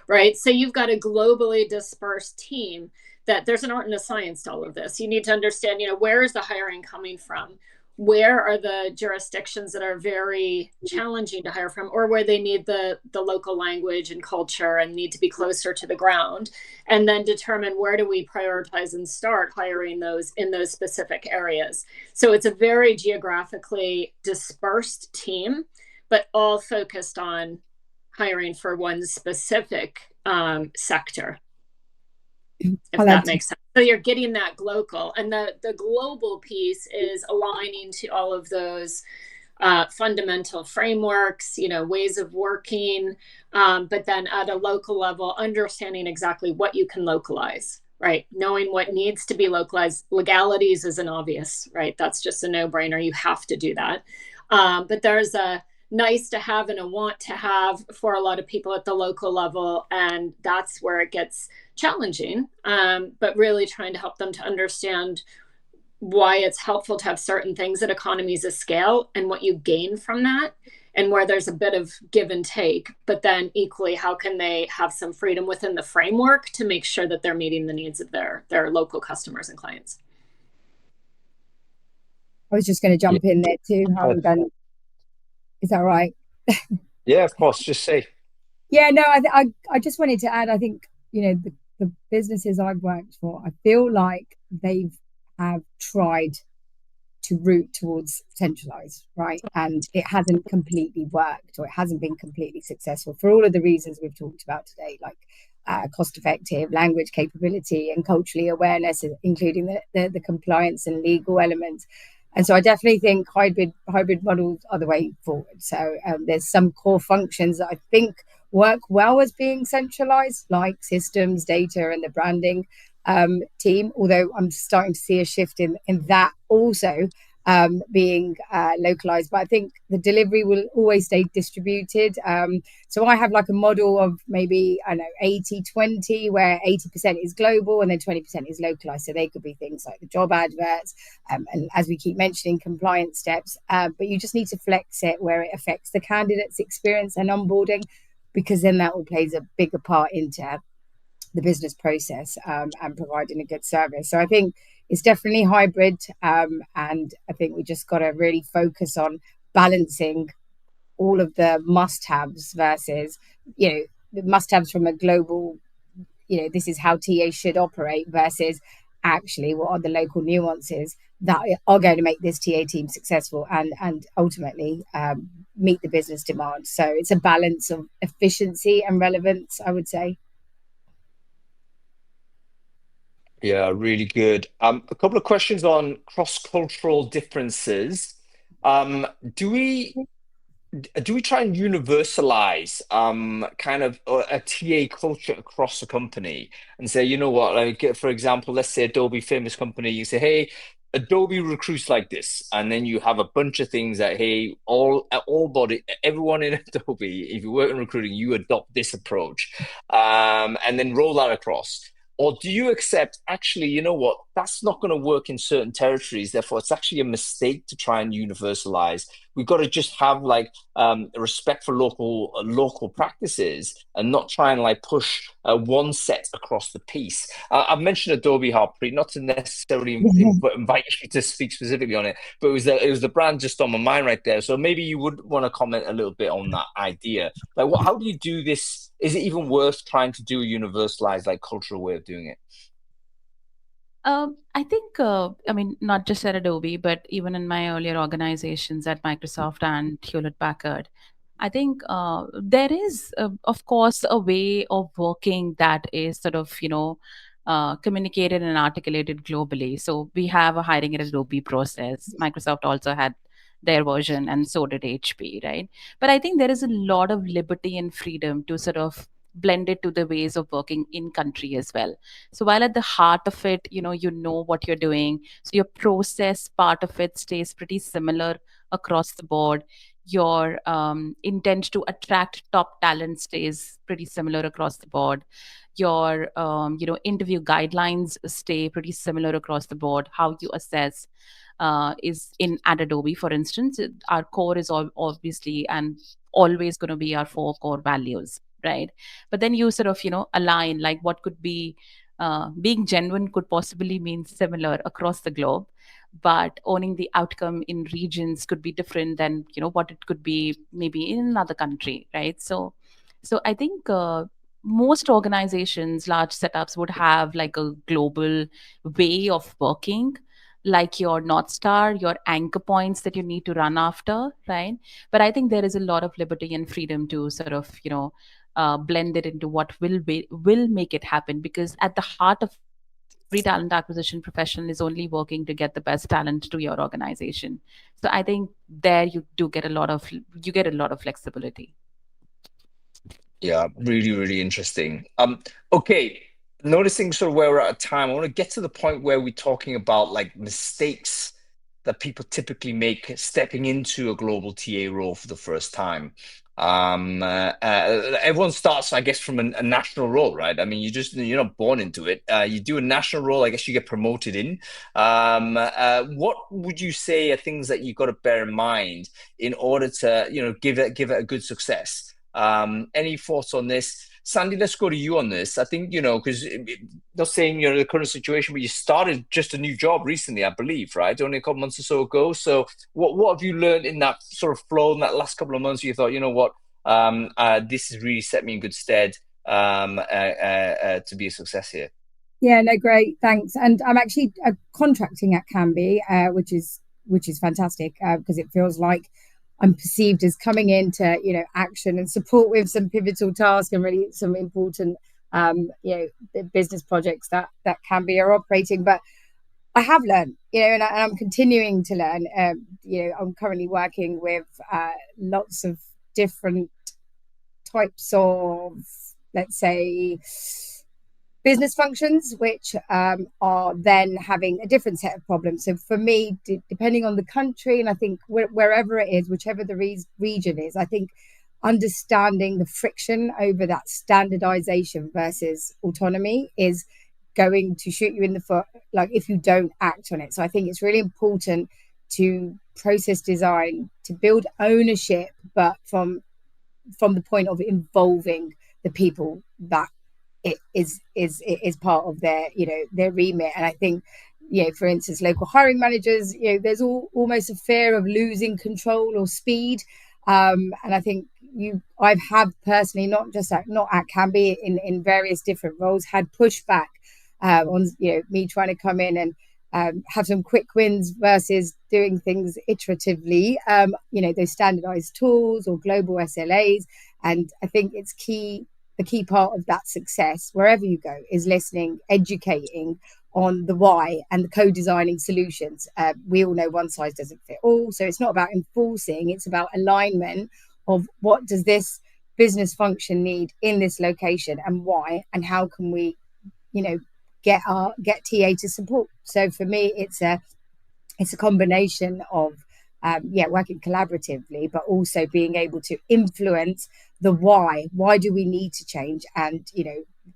Right? So you've got a globally dispersed team that there's an art and a science to all of this. You need to understand, where is the hiring coming from? Where are the jurisdictions that are very challenging to hire from, or where they need the local language and culture and need to be closer to the ground, and then determine where do we prioritize and start hiring those in those specific areas. So it's a very geographically dispersed team, but all focused on hiring for one specific sector, if that makes sense. So you're getting that global, and the global piece is aligning to all of those fundamental frameworks, ways of working, but then at a local level, understanding exactly what you can localize, right? Knowing what needs to be localized. Legalities is an obvious, right? That's just a no-brainer. You have to do that. But there's a nice to have and a want to have for a lot of people at the local level, and that's where it gets challenging, but really trying to help them to understand why it's helpful to have certain things at economies of scale and what you gain from that, and where there's a bit of give and take, but then equally how can they have some freedom within the framework to make sure that they're meeting the needs of their local customers and clients. I was just going to jump in there too, Hang. Is that right? Yeah, of course. Just say. Yeah, no, I just wanted to add, I think, the businesses I've worked for, I feel like they have tried to route towards centralized, right? And it hasn't completely worked, or it hasn't been completely successful for all of the reasons we've talked about today, like cost effective, language capability, and culturally awareness, including the compliance and legal elements. And so I definitely think hybrid models are the way forward. So there's some core functions that I think work well as being centralized, like systems, data, and the branding. team, although I'm starting to see a shift in that also being localized. But I think the delivery will always stay distributed. So I have like a model of maybe, I don't know, 80-20, where 80% is global and then 20% is localized. So they could be things like the job adverts, and as we keep mentioning, compliance steps. But you just need to flex it where it affects the candidate's experience and onboarding, because then that all plays a bigger part into the business process, and providing a good service. So I think it's definitely hybrid, and I think we just got to really focus on balancing all of the must-haves versus, the must-haves from a global, this is how TA should operate, versus actually what are the local nuances that are going to make this TA team successful and ultimately meet the business demand. So it's a balance of efficiency and relevance, I would say. Yeah, really good. A couple of questions on cross-cultural differences. Do we try and universalize kind of a TA culture across the company and say, you know what, like for example, let's say Adobe, famous company, you say, hey, Adobe recruits like this, and then you have a bunch of things that, hey, everyone in Adobe, if you work in recruiting, you adopt this approach, and then roll that across. Or do you accept, actually, you know what, that's not going to work in certain territories, therefore it's actually a mistake to try and universalize. We've got to just have like respect for local practices and not try and like push one set across the piece. I've mentioned Adobe, Harpreet, not to necessarily invite you to speak specifically on it, but it was the brand just on my mind right there. So maybe you would want to comment a little bit on that idea. Like, how do you do this? Is it even worth trying to do a universalized like cultural way of doing it? I think, I mean, not just at Adobe, but even in my earlier organizations at Microsoft and Hewlett Packard, I think there is, of course, a way of working that is sort of, communicated and articulated globally. So we have a hiring at Adobe process. Microsoft also had their version, and so did HP, right? But I think there is a lot of liberty and freedom to sort of blend it to the ways of working in country as well. So while at the heart of it, you know what you're doing, so your process part of it stays pretty similar across the board. Your intent to attract top talent stays pretty similar across the board. Your interview guidelines stay pretty similar across the board. How you assess is in at Adobe, for instance, our core is obviously and always going to be our 4 core values, right? But then you sort of align, like what could be being genuine could possibly mean similar across the globe, but owning the outcome in regions could be different than what it could be maybe in another country, right? So I think most organizations, large setups, would have like a global way of working, like your North Star, your anchor points that you need to run after, right? But I think there is a lot of liberty and freedom to sort of, blend it into what will make it happen, because at the heart of every talent acquisition professional is only working to get the best talent to your organization. So I think there you get a lot of flexibility. Yeah, really, really interesting. Okay, noticing sort of where we're at time, I want to get to the point where we're talking about like mistakes that people typically make stepping into a global TA role for the first time. Everyone starts, I guess, from a national role, right? I mean, you're not born into it. You do a national role, I guess you get promoted in. What would you say are things that you've got to bear in mind in order to, give it a good success? Any thoughts on this? Sandy, let's go to you on this. I think, because not saying the current situation, but you started just a new job recently, I believe, right? Only a couple months or so ago. So what have you learned in that sort of flow in that last couple of months? You thought, you know what, this has really set me in good stead to be a success here. Yeah, no, great, thanks. And I'm actually contracting at Canby, which is fantastic, because it feels like I'm perceived as coming into action and support with some pivotal tasks and really some important business projects that Canby are operating. But I have learned, and I'm continuing to learn. I'm currently working with lots of different types of, let's say, business functions, which are then having a different set of problems. So for me, depending on the country, and I think wherever it is, whichever the region is, I think understanding the friction over that standardization versus autonomy is going to shoot you in the foot, like if you don't act on it. So I think it's really important to process design, to build ownership, but from the point of involving the people that it is part of their, their remit. And I think, for instance, local hiring managers, there's almost a fear of losing control or speed. And I think I've had personally, not at Canby, in various different roles, had pushback on me trying to come in and have some quick wins versus doing things iteratively, those standardized tools or global SLAs. And I think it's the key part of that success, wherever you go, is listening, educating on the why, and the co-designing solutions. We all know one size doesn't fit all. So it's not about enforcing, it's about alignment of what does this business function need in this location and why, and how can we, get TA to support. So for me, it's a combination of working collaboratively, but also being able to influence the why. Why do we need to change? And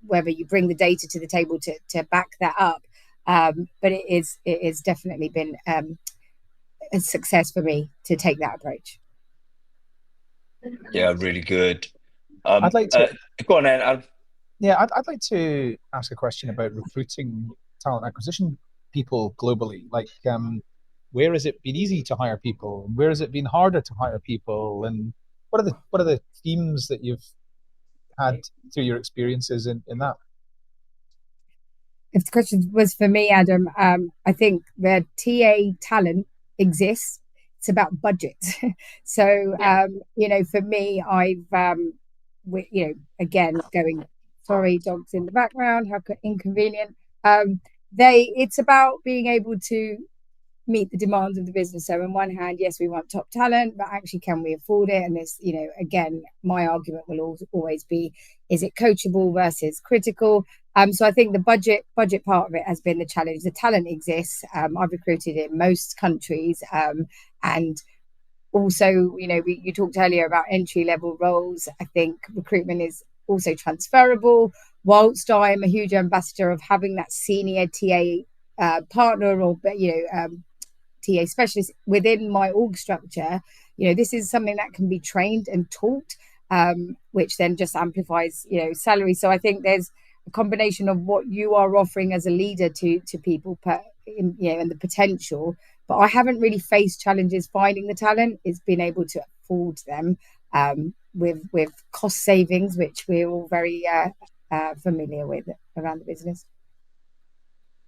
whether you bring the data to the table to back that up. But it is definitely been a success for me to take that approach. Yeah, really good. I'd like to go on, Ed. I'd like to ask a question about recruiting talent acquisition people globally. Like, where has it been easy to hire people? Where has it been harder to hire people? And what are the themes that you've had through your experiences in that? If the question was for me, Adam, I think the TA talent exists. It's about budget. So, for me, I've, again, going, sorry, dogs in the background, how inconvenient. It's about being able to meet the demands of the business. So on one hand, yes, we want top talent, but actually, can we afford it? And this, again, my argument will always be, is it coachable versus critical? So I think the budget part of it has been the challenge. The talent exists. I've recruited in most countries, and also, you talked earlier about entry level roles. I think recruitment is also transferable. Whilst I'm a huge ambassador of having that senior TA partner or TA specialist within my org structure, this is something that can be trained and taught, which then just amplifies salary. So I think there's a combination of what you are offering as a leader to people and the potential. But I haven't really faced challenges finding the talent. It's been able to afford them with cost savings, which we're all very familiar with around the business.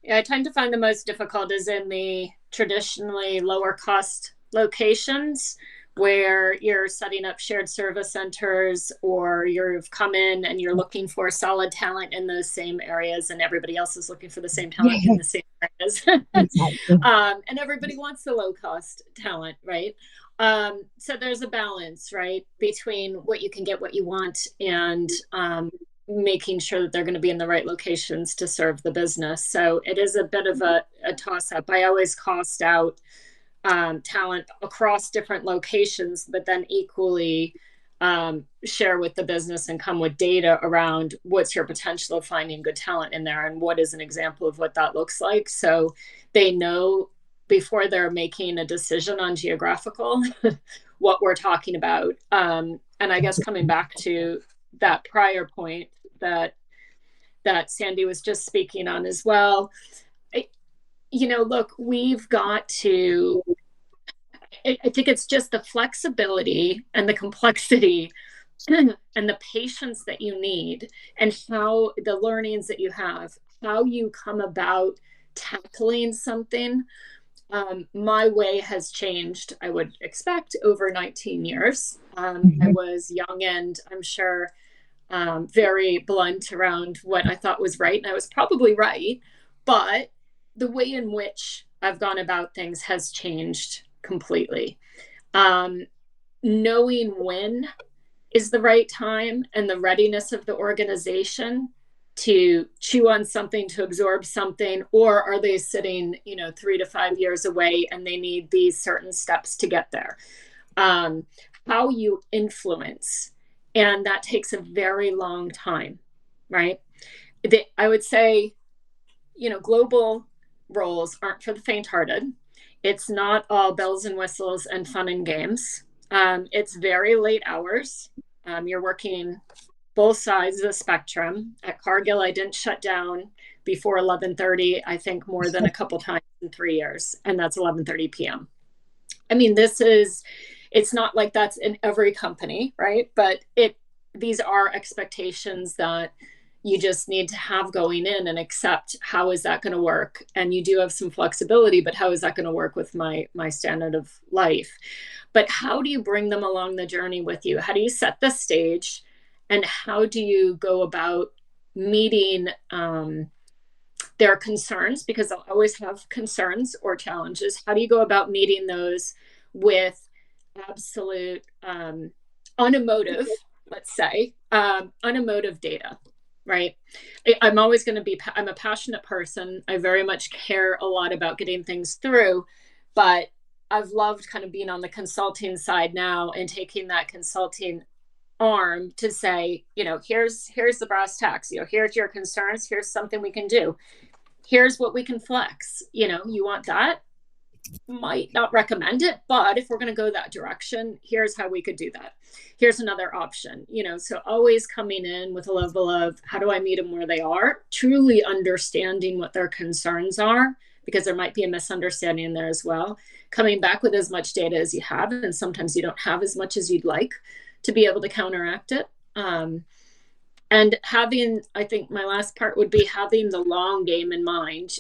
Yeah, I tend to find the most difficult is in the traditionally lower cost locations where you're setting up shared service centers, or you've come in and you're looking for solid talent in those same areas, and everybody else is looking for the same talent in the same areas. Exactly. And everybody wants the low cost talent, right? So there's a balance, right, between what you can get, what you want, and making sure that they're going to be in the right locations to serve the business. So it is a bit of a toss-up. I always cost out talent across different locations, but then equally share with the business and come with data around what's your potential of finding good talent in there and what is an example of what that looks like. So they know before they're making a decision on geographical what we're talking about. And I guess coming back to that prior point that Sandy was just speaking on as well, look, we've got to, I think it's just the flexibility and the complexity and the patience that you need, and how the learnings that you have, how you come about tackling something. My way has changed, I would expect, over 19 years. I was young and I'm sure very blunt around what I thought was right. And I was probably right. But the way in which I've gone about things has changed completely. Knowing when is the right time and the readiness of the organization to chew on something, to absorb something, or are they sitting, 3 to 5 years away and they need these certain steps to get there? How you influence, and that takes a very long time, right? I would say, global roles aren't for the faint-hearted. It's not all bells and whistles and fun and games. It's very late hours. You're working both sides of the spectrum. At Cargill, I didn't shut down before 11:30, I think more than a couple times in 3 years, and that's 11:30 p.m. I mean, it's not like that's in every company, right? But these are expectations that you just need to have going in and accept, how is that going to work? And you do have some flexibility, but how is that going to work with my standard of life? But how do you bring them along the journey with you? How do you set the stage? And how do you go about meeting their concerns? Because they'll always have concerns or challenges. How do you go about meeting those with absolute unemotive, let's say, unemotive data, right? I'm always going to be, I'm a passionate person. I very much care a lot about getting things through, but I've loved kind of being on the consulting side now and taking that consulting arm to say, here's the brass tacks, here's your concerns, here's something we can do, here's what we can flex, you want that, might not recommend it, but if we're going to go that direction, here's how we could do that, here's another option, so always coming in with a level of, how do I meet them where they are, truly understanding what their concerns are, because there might be a misunderstanding in there as well, coming back with as much data as you have, and sometimes you don't have as much as you'd like to be able to counteract it. And having, I think my last part would be having the long game in mind.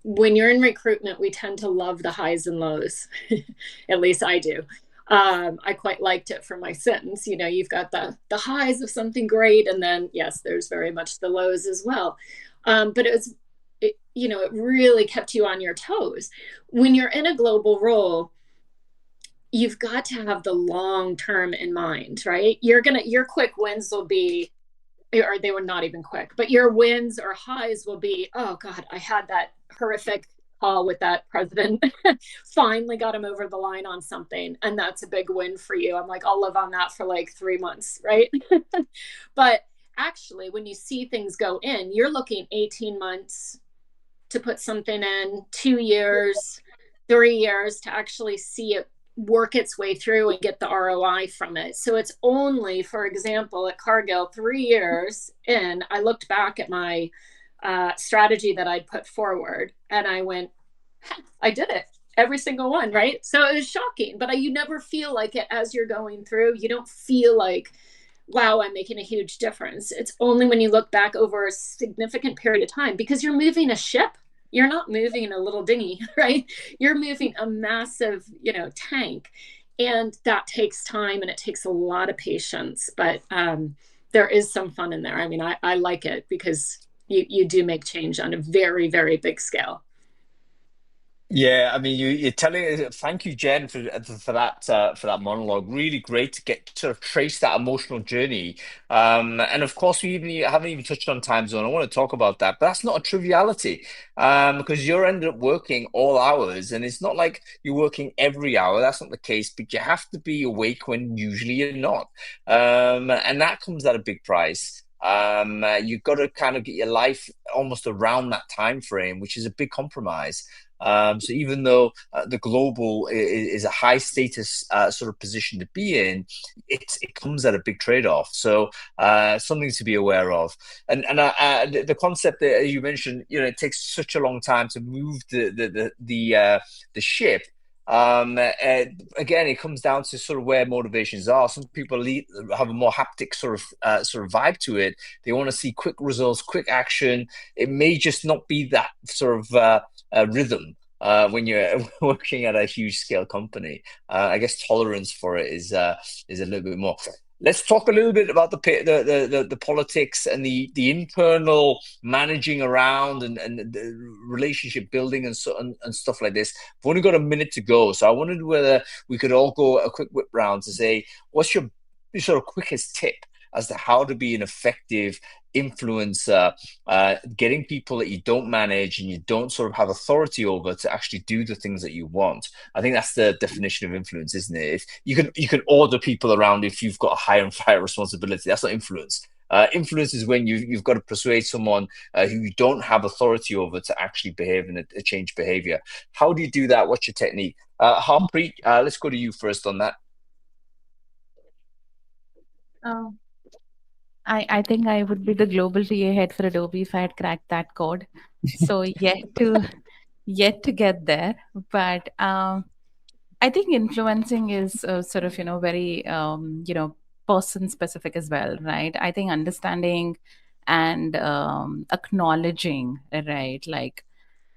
When you're in recruitment, we tend to love the highs and lows. At least I do. I quite liked it for my sentence. You've got the highs of something great, and then yes, there's very much the lows as well. But it really kept you on your toes. When you're in a global role, you've got to have the long term in mind, right? Your quick wins will be, or they were not even quick, but your wins or highs will be, oh God, I had that horrific call with that president, finally got him over the line on something. And that's a big win for you. I'm like, I'll live on that for like 3 months, right? But actually, when you see things go in, you're looking 18 months to put something in, 2 years, 3 years to actually see it work its way through and get the ROI from it. So it's only, for example, at Cargill, 3 years in, I looked back at my strategy that I'd put forward and I went, I did it, every single one, right? So it was shocking, but you never feel like it as you're going through. You don't feel like, wow, I'm making a huge difference. It's only when you look back over a significant period of time, because you're moving a ship. You're not moving a little dinghy, right? You're moving a massive, tank. And that takes time and it takes a lot of patience. But there is some fun in there. I mean, I like it because you do make change on a very, very big scale. Yeah, I mean, you're telling. Thank you, Jen, for that monologue. Really great to get to sort of trace that emotional journey. And of course, we haven't even touched on time zone. I want to talk about that, but that's not a triviality, because you're ended up working all hours, and it's not like you're working every hour. That's not the case, but you have to be awake when usually you're not, and that comes at a big price. You've got to kind of get your life almost around that time frame, which is a big compromise. So even though the global is a high status sort of position to be in, it comes at a big trade-off. So something to be aware of. And the concept that you mentioned, it takes such a long time to move the ship. Again, it comes down to sort of where motivations are. Some people have a more haptic sort of vibe to it. They want to see quick results, quick action. It may just not be that sort of rhythm when you're working at a huge scale company. I guess tolerance for it is a little bit more. Let's talk a little bit about the politics and the internal managing around and the relationship building and stuff like this. We've only got a minute to go, so I wondered whether we could all go a quick whip round to say, what's your sort of quickest tip as to how to be an effective influencer, getting people that you don't manage and you don't sort of have authority over to actually do the things that you want. I think that's the definition of influence, isn't it? If you can order people around if you've got a higher and higher responsibility. That's not influence. Influence is when you've got to persuade someone who you don't have authority over to actually behave in a change behavior. How do you do that? What's your technique? Harpreet, let's go to you first on that. I think I would be the global TA head for Adobe if I had cracked that code. So yet to get there, but I think influencing is sort of very person specific as well, right? I think understanding and acknowledging, right, like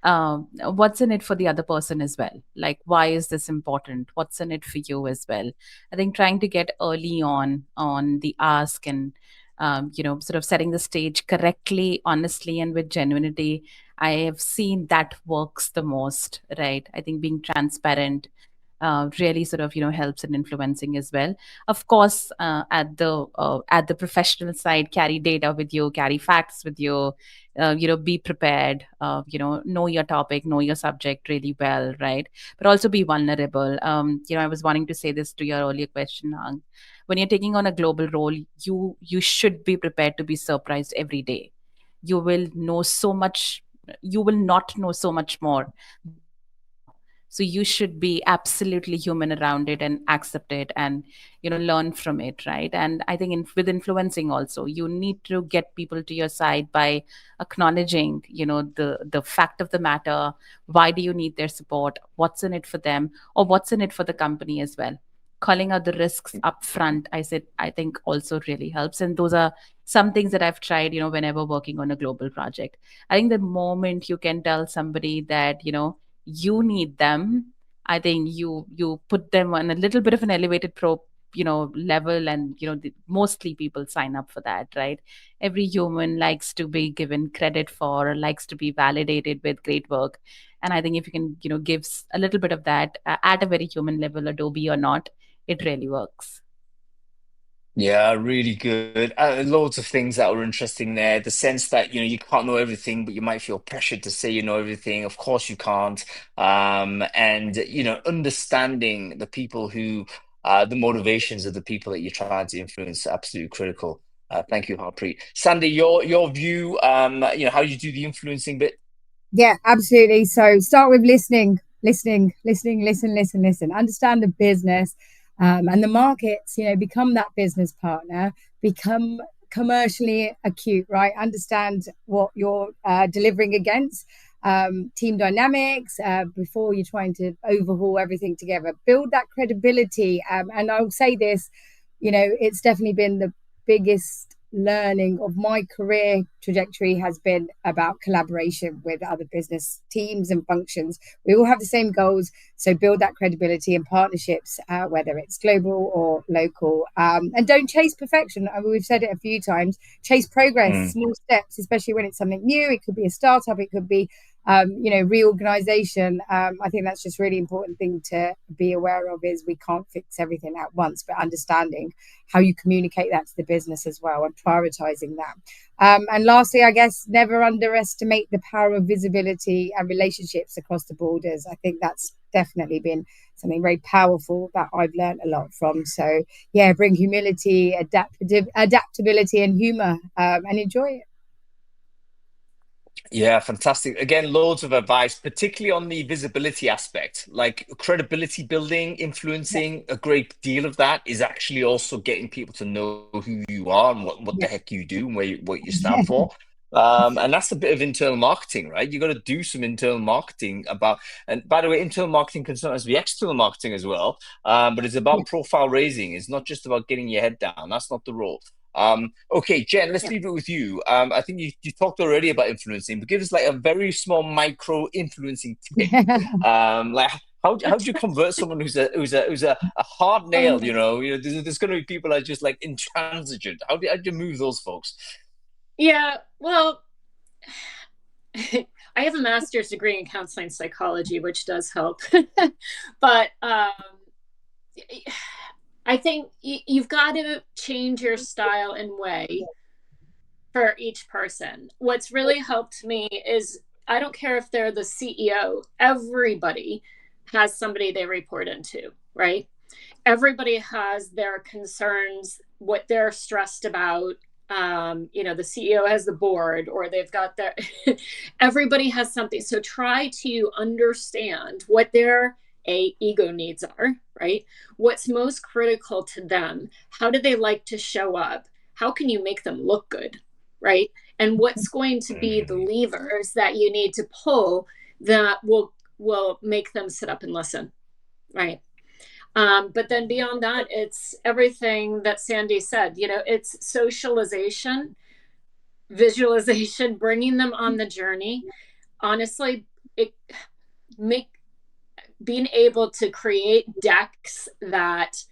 what's in it for the other person as well, like why is this important, what's in it for you as well. I think trying to get early on the ask and sort of setting the stage correctly, honestly, and with genuinity, I have seen that works the most, right? I think being transparent really sort of helps in influencing as well. Of course, at the professional side, carry data with you, carry facts with you. Be prepared. Know your topic, know your subject really well, right? But also be vulnerable. I was wanting to say this to your earlier question, Hang. When you're taking on a global role, you should be prepared to be surprised every day. You will know so much. You will not know so much more than you know. So you should be absolutely human around it and accept it and learn from it, right? And I think with influencing also, you need to get people to your side by acknowledging the fact of the matter. Why do you need their support? What's in it for them, or what's in it for the company as well? Calling out the risks up front, I think also really helps. And those are some things that I've tried whenever working on a global project. I think the moment you can tell somebody that you need them, I think you put them on a little bit of an elevated level, and mostly people sign up for that, right? Every human likes to be given credit for, or likes to be validated with great work. And I think if you can give a little bit of that at a very human level, Adobe or not, it really works. Yeah, really good. Loads of things that were interesting there. The sense that, you can't know everything, but you might feel pressured to say you know everything. Of course you can't. And, understanding the people who, the motivations of the people that you're trying to influence are absolutely critical. Thank you, Harpreet. Sandy, your view, how you do the influencing bit? Yeah, absolutely. So start with listening. Understand the business and the markets, become that business partner, become commercially acute, right? Understand what you're delivering against, team dynamics before you're trying to overhaul everything together. Build that credibility. And I'll say this, it's definitely been the biggest learning of my career trajectory has been about collaboration with other business teams and functions. We all have the same goals, so build that credibility and partnerships, whether it's global or local, and don't chase perfection. I mean, we've said it a few times. Chase progress, small steps, especially when it's something new. It could be a startup, it could be reorganization. I think that's just really important thing to be aware of, is we can't fix everything at once, but understanding how you communicate that to the business as well and prioritizing that. And lastly, I guess, never underestimate the power of visibility and relationships across the borders. I think that's definitely been something very powerful that I've learned a lot from. So yeah, bring humility, adaptability and humor, and enjoy it. Yeah, fantastic. Again, loads of advice, particularly on the visibility aspect, like credibility building, influencing. A great deal of that is actually also getting people to know who you are and what the heck you do and what you stand for. And that's a bit of internal marketing, right? You got to do some internal marketing about, and by the way, internal marketing can sometimes be external marketing as well. But it's about profile raising. It's not just about getting your head down. That's not the role. Okay, Jen, let's leave it with you. I think you talked already about influencing, but give us like a very small micro influencing tip. Like how do you convert someone who's a hard nail? There's going to be people that are just like intransigent. How do you move those folks? Yeah, well, I have a master's degree in counseling psychology, which does help. But I think you've got to change your style and way for each person. What's really helped me is I don't care if they're the CEO, everybody has somebody they report into, right? Everybody has their concerns, what they're stressed about. The CEO has the board, or they've got their, everybody has something. So try to understand what their ego needs are, right? What's most critical to them? How do they like to show up? How can you make them look good, right? And what's going to be the levers that you need to pull that will make them sit up and listen, right? But then beyond that, it's everything that Sandy said. It's socialization, visualization, bringing them on the journey. Honestly, being able to create decks that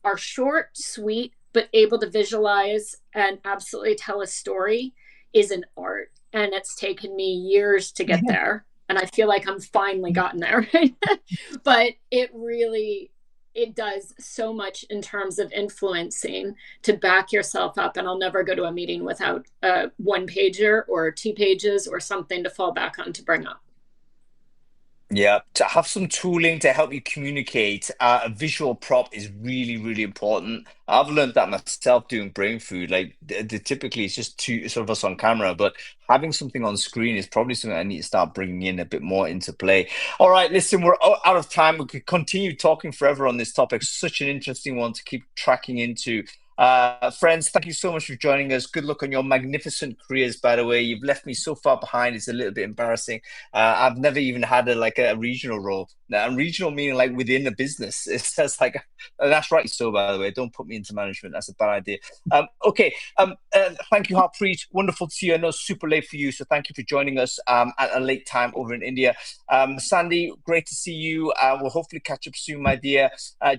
are short, sweet, but able to visualize and absolutely tell a story is an art. And it's taken me years to get there. And I feel like I'm finally gotten there. Right? But it does so much in terms of influencing to back yourself up. And I'll never go to a meeting without a 1-pager or 2 pages or something to fall back on to bring up. Yeah, to have some tooling to help you communicate, a visual prop is really, really important. I've learned that myself doing Brainfood. Like, typically it's just two sort of us on camera, but having something on screen is probably something I need to start bringing in a bit more into play. All right, listen, we're out of time. We could continue talking forever on this topic. Such an interesting one to keep tracking into. Friends, thank you so much for joining us. Good luck on your magnificent careers, by the way. You've left me so far behind. It's a little bit embarrassing. I've never even had a regional role. Now, regional meaning like within a business. It says like, that's right. So, by the way, don't put me into management. That's a bad idea. Okay. Thank you, Harpreet. Wonderful to see you. I know it's super late for you, so thank you for joining us at a late time over in India. Sandy, great to see you. We'll hopefully catch up soon, my dear.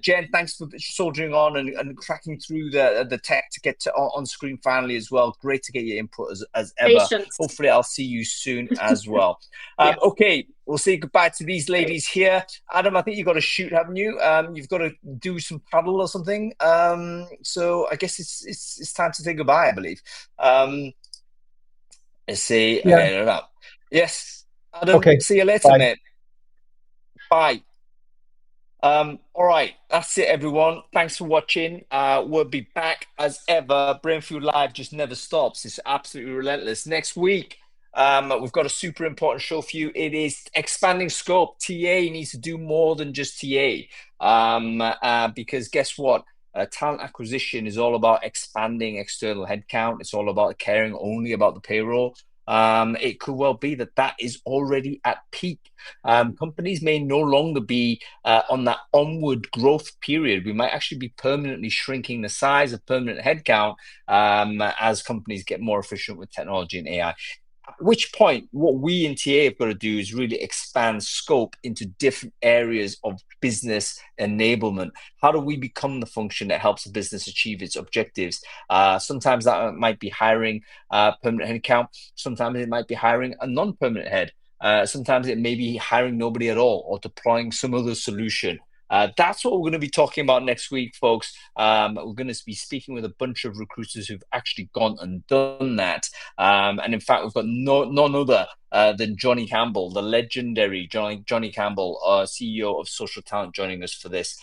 Jen, thanks for soldiering on and cracking through the tech to get on screen finally as well. Great to get your input as ever. Patience. Hopefully I'll see you soon as well. Yeah. Okay, we'll say goodbye to these ladies here. Adam, I think you've got to shoot, haven't you? You've got to do some paddle or something. So I guess it's time to say goodbye, I believe. Let's see. Yeah. Yes, Adam, Okay. see you later, Bye. mate. Bye. All right, that's it, everyone. Thanks for watching. We'll be back as ever. Brainfood Live just never stops. It's absolutely relentless. Next week, we've got a super important show for you. It is expanding scope. TA needs to do more than just TA. Because guess what? Talent acquisition is all about expanding external headcount. It's all about caring only about the payroll. It could well be that is already at peak. Companies may no longer be on that onward growth period. We might actually be permanently shrinking the size of permanent headcount as companies get more efficient with technology and AI. At which point, what we in TA have got to do is really expand scope into different areas of business enablement. How do we become the function that helps a business achieve its objectives? Sometimes that might be hiring permanent headcount. Sometimes it might be hiring a non-permanent head. Sometimes it may be hiring nobody at all or deploying some other solution. That's what we're going to be talking about next week, folks. We're going to be speaking with a bunch of recruiters who've actually gone and done that. And in fact, we've got none other than Johnny Campbell, the legendary Johnny Campbell, CEO of Social Talent, joining us for this.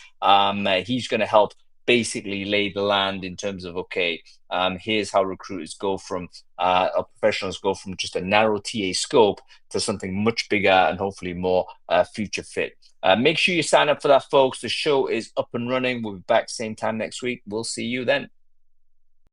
He's going to help basically lay the land in terms of, okay, here's how recruiters go from professionals go from just a narrow TA scope to something much bigger and hopefully more future fit. Make sure you sign up for that, folks. The show is up and running. We'll be back same time next week. We'll see you then.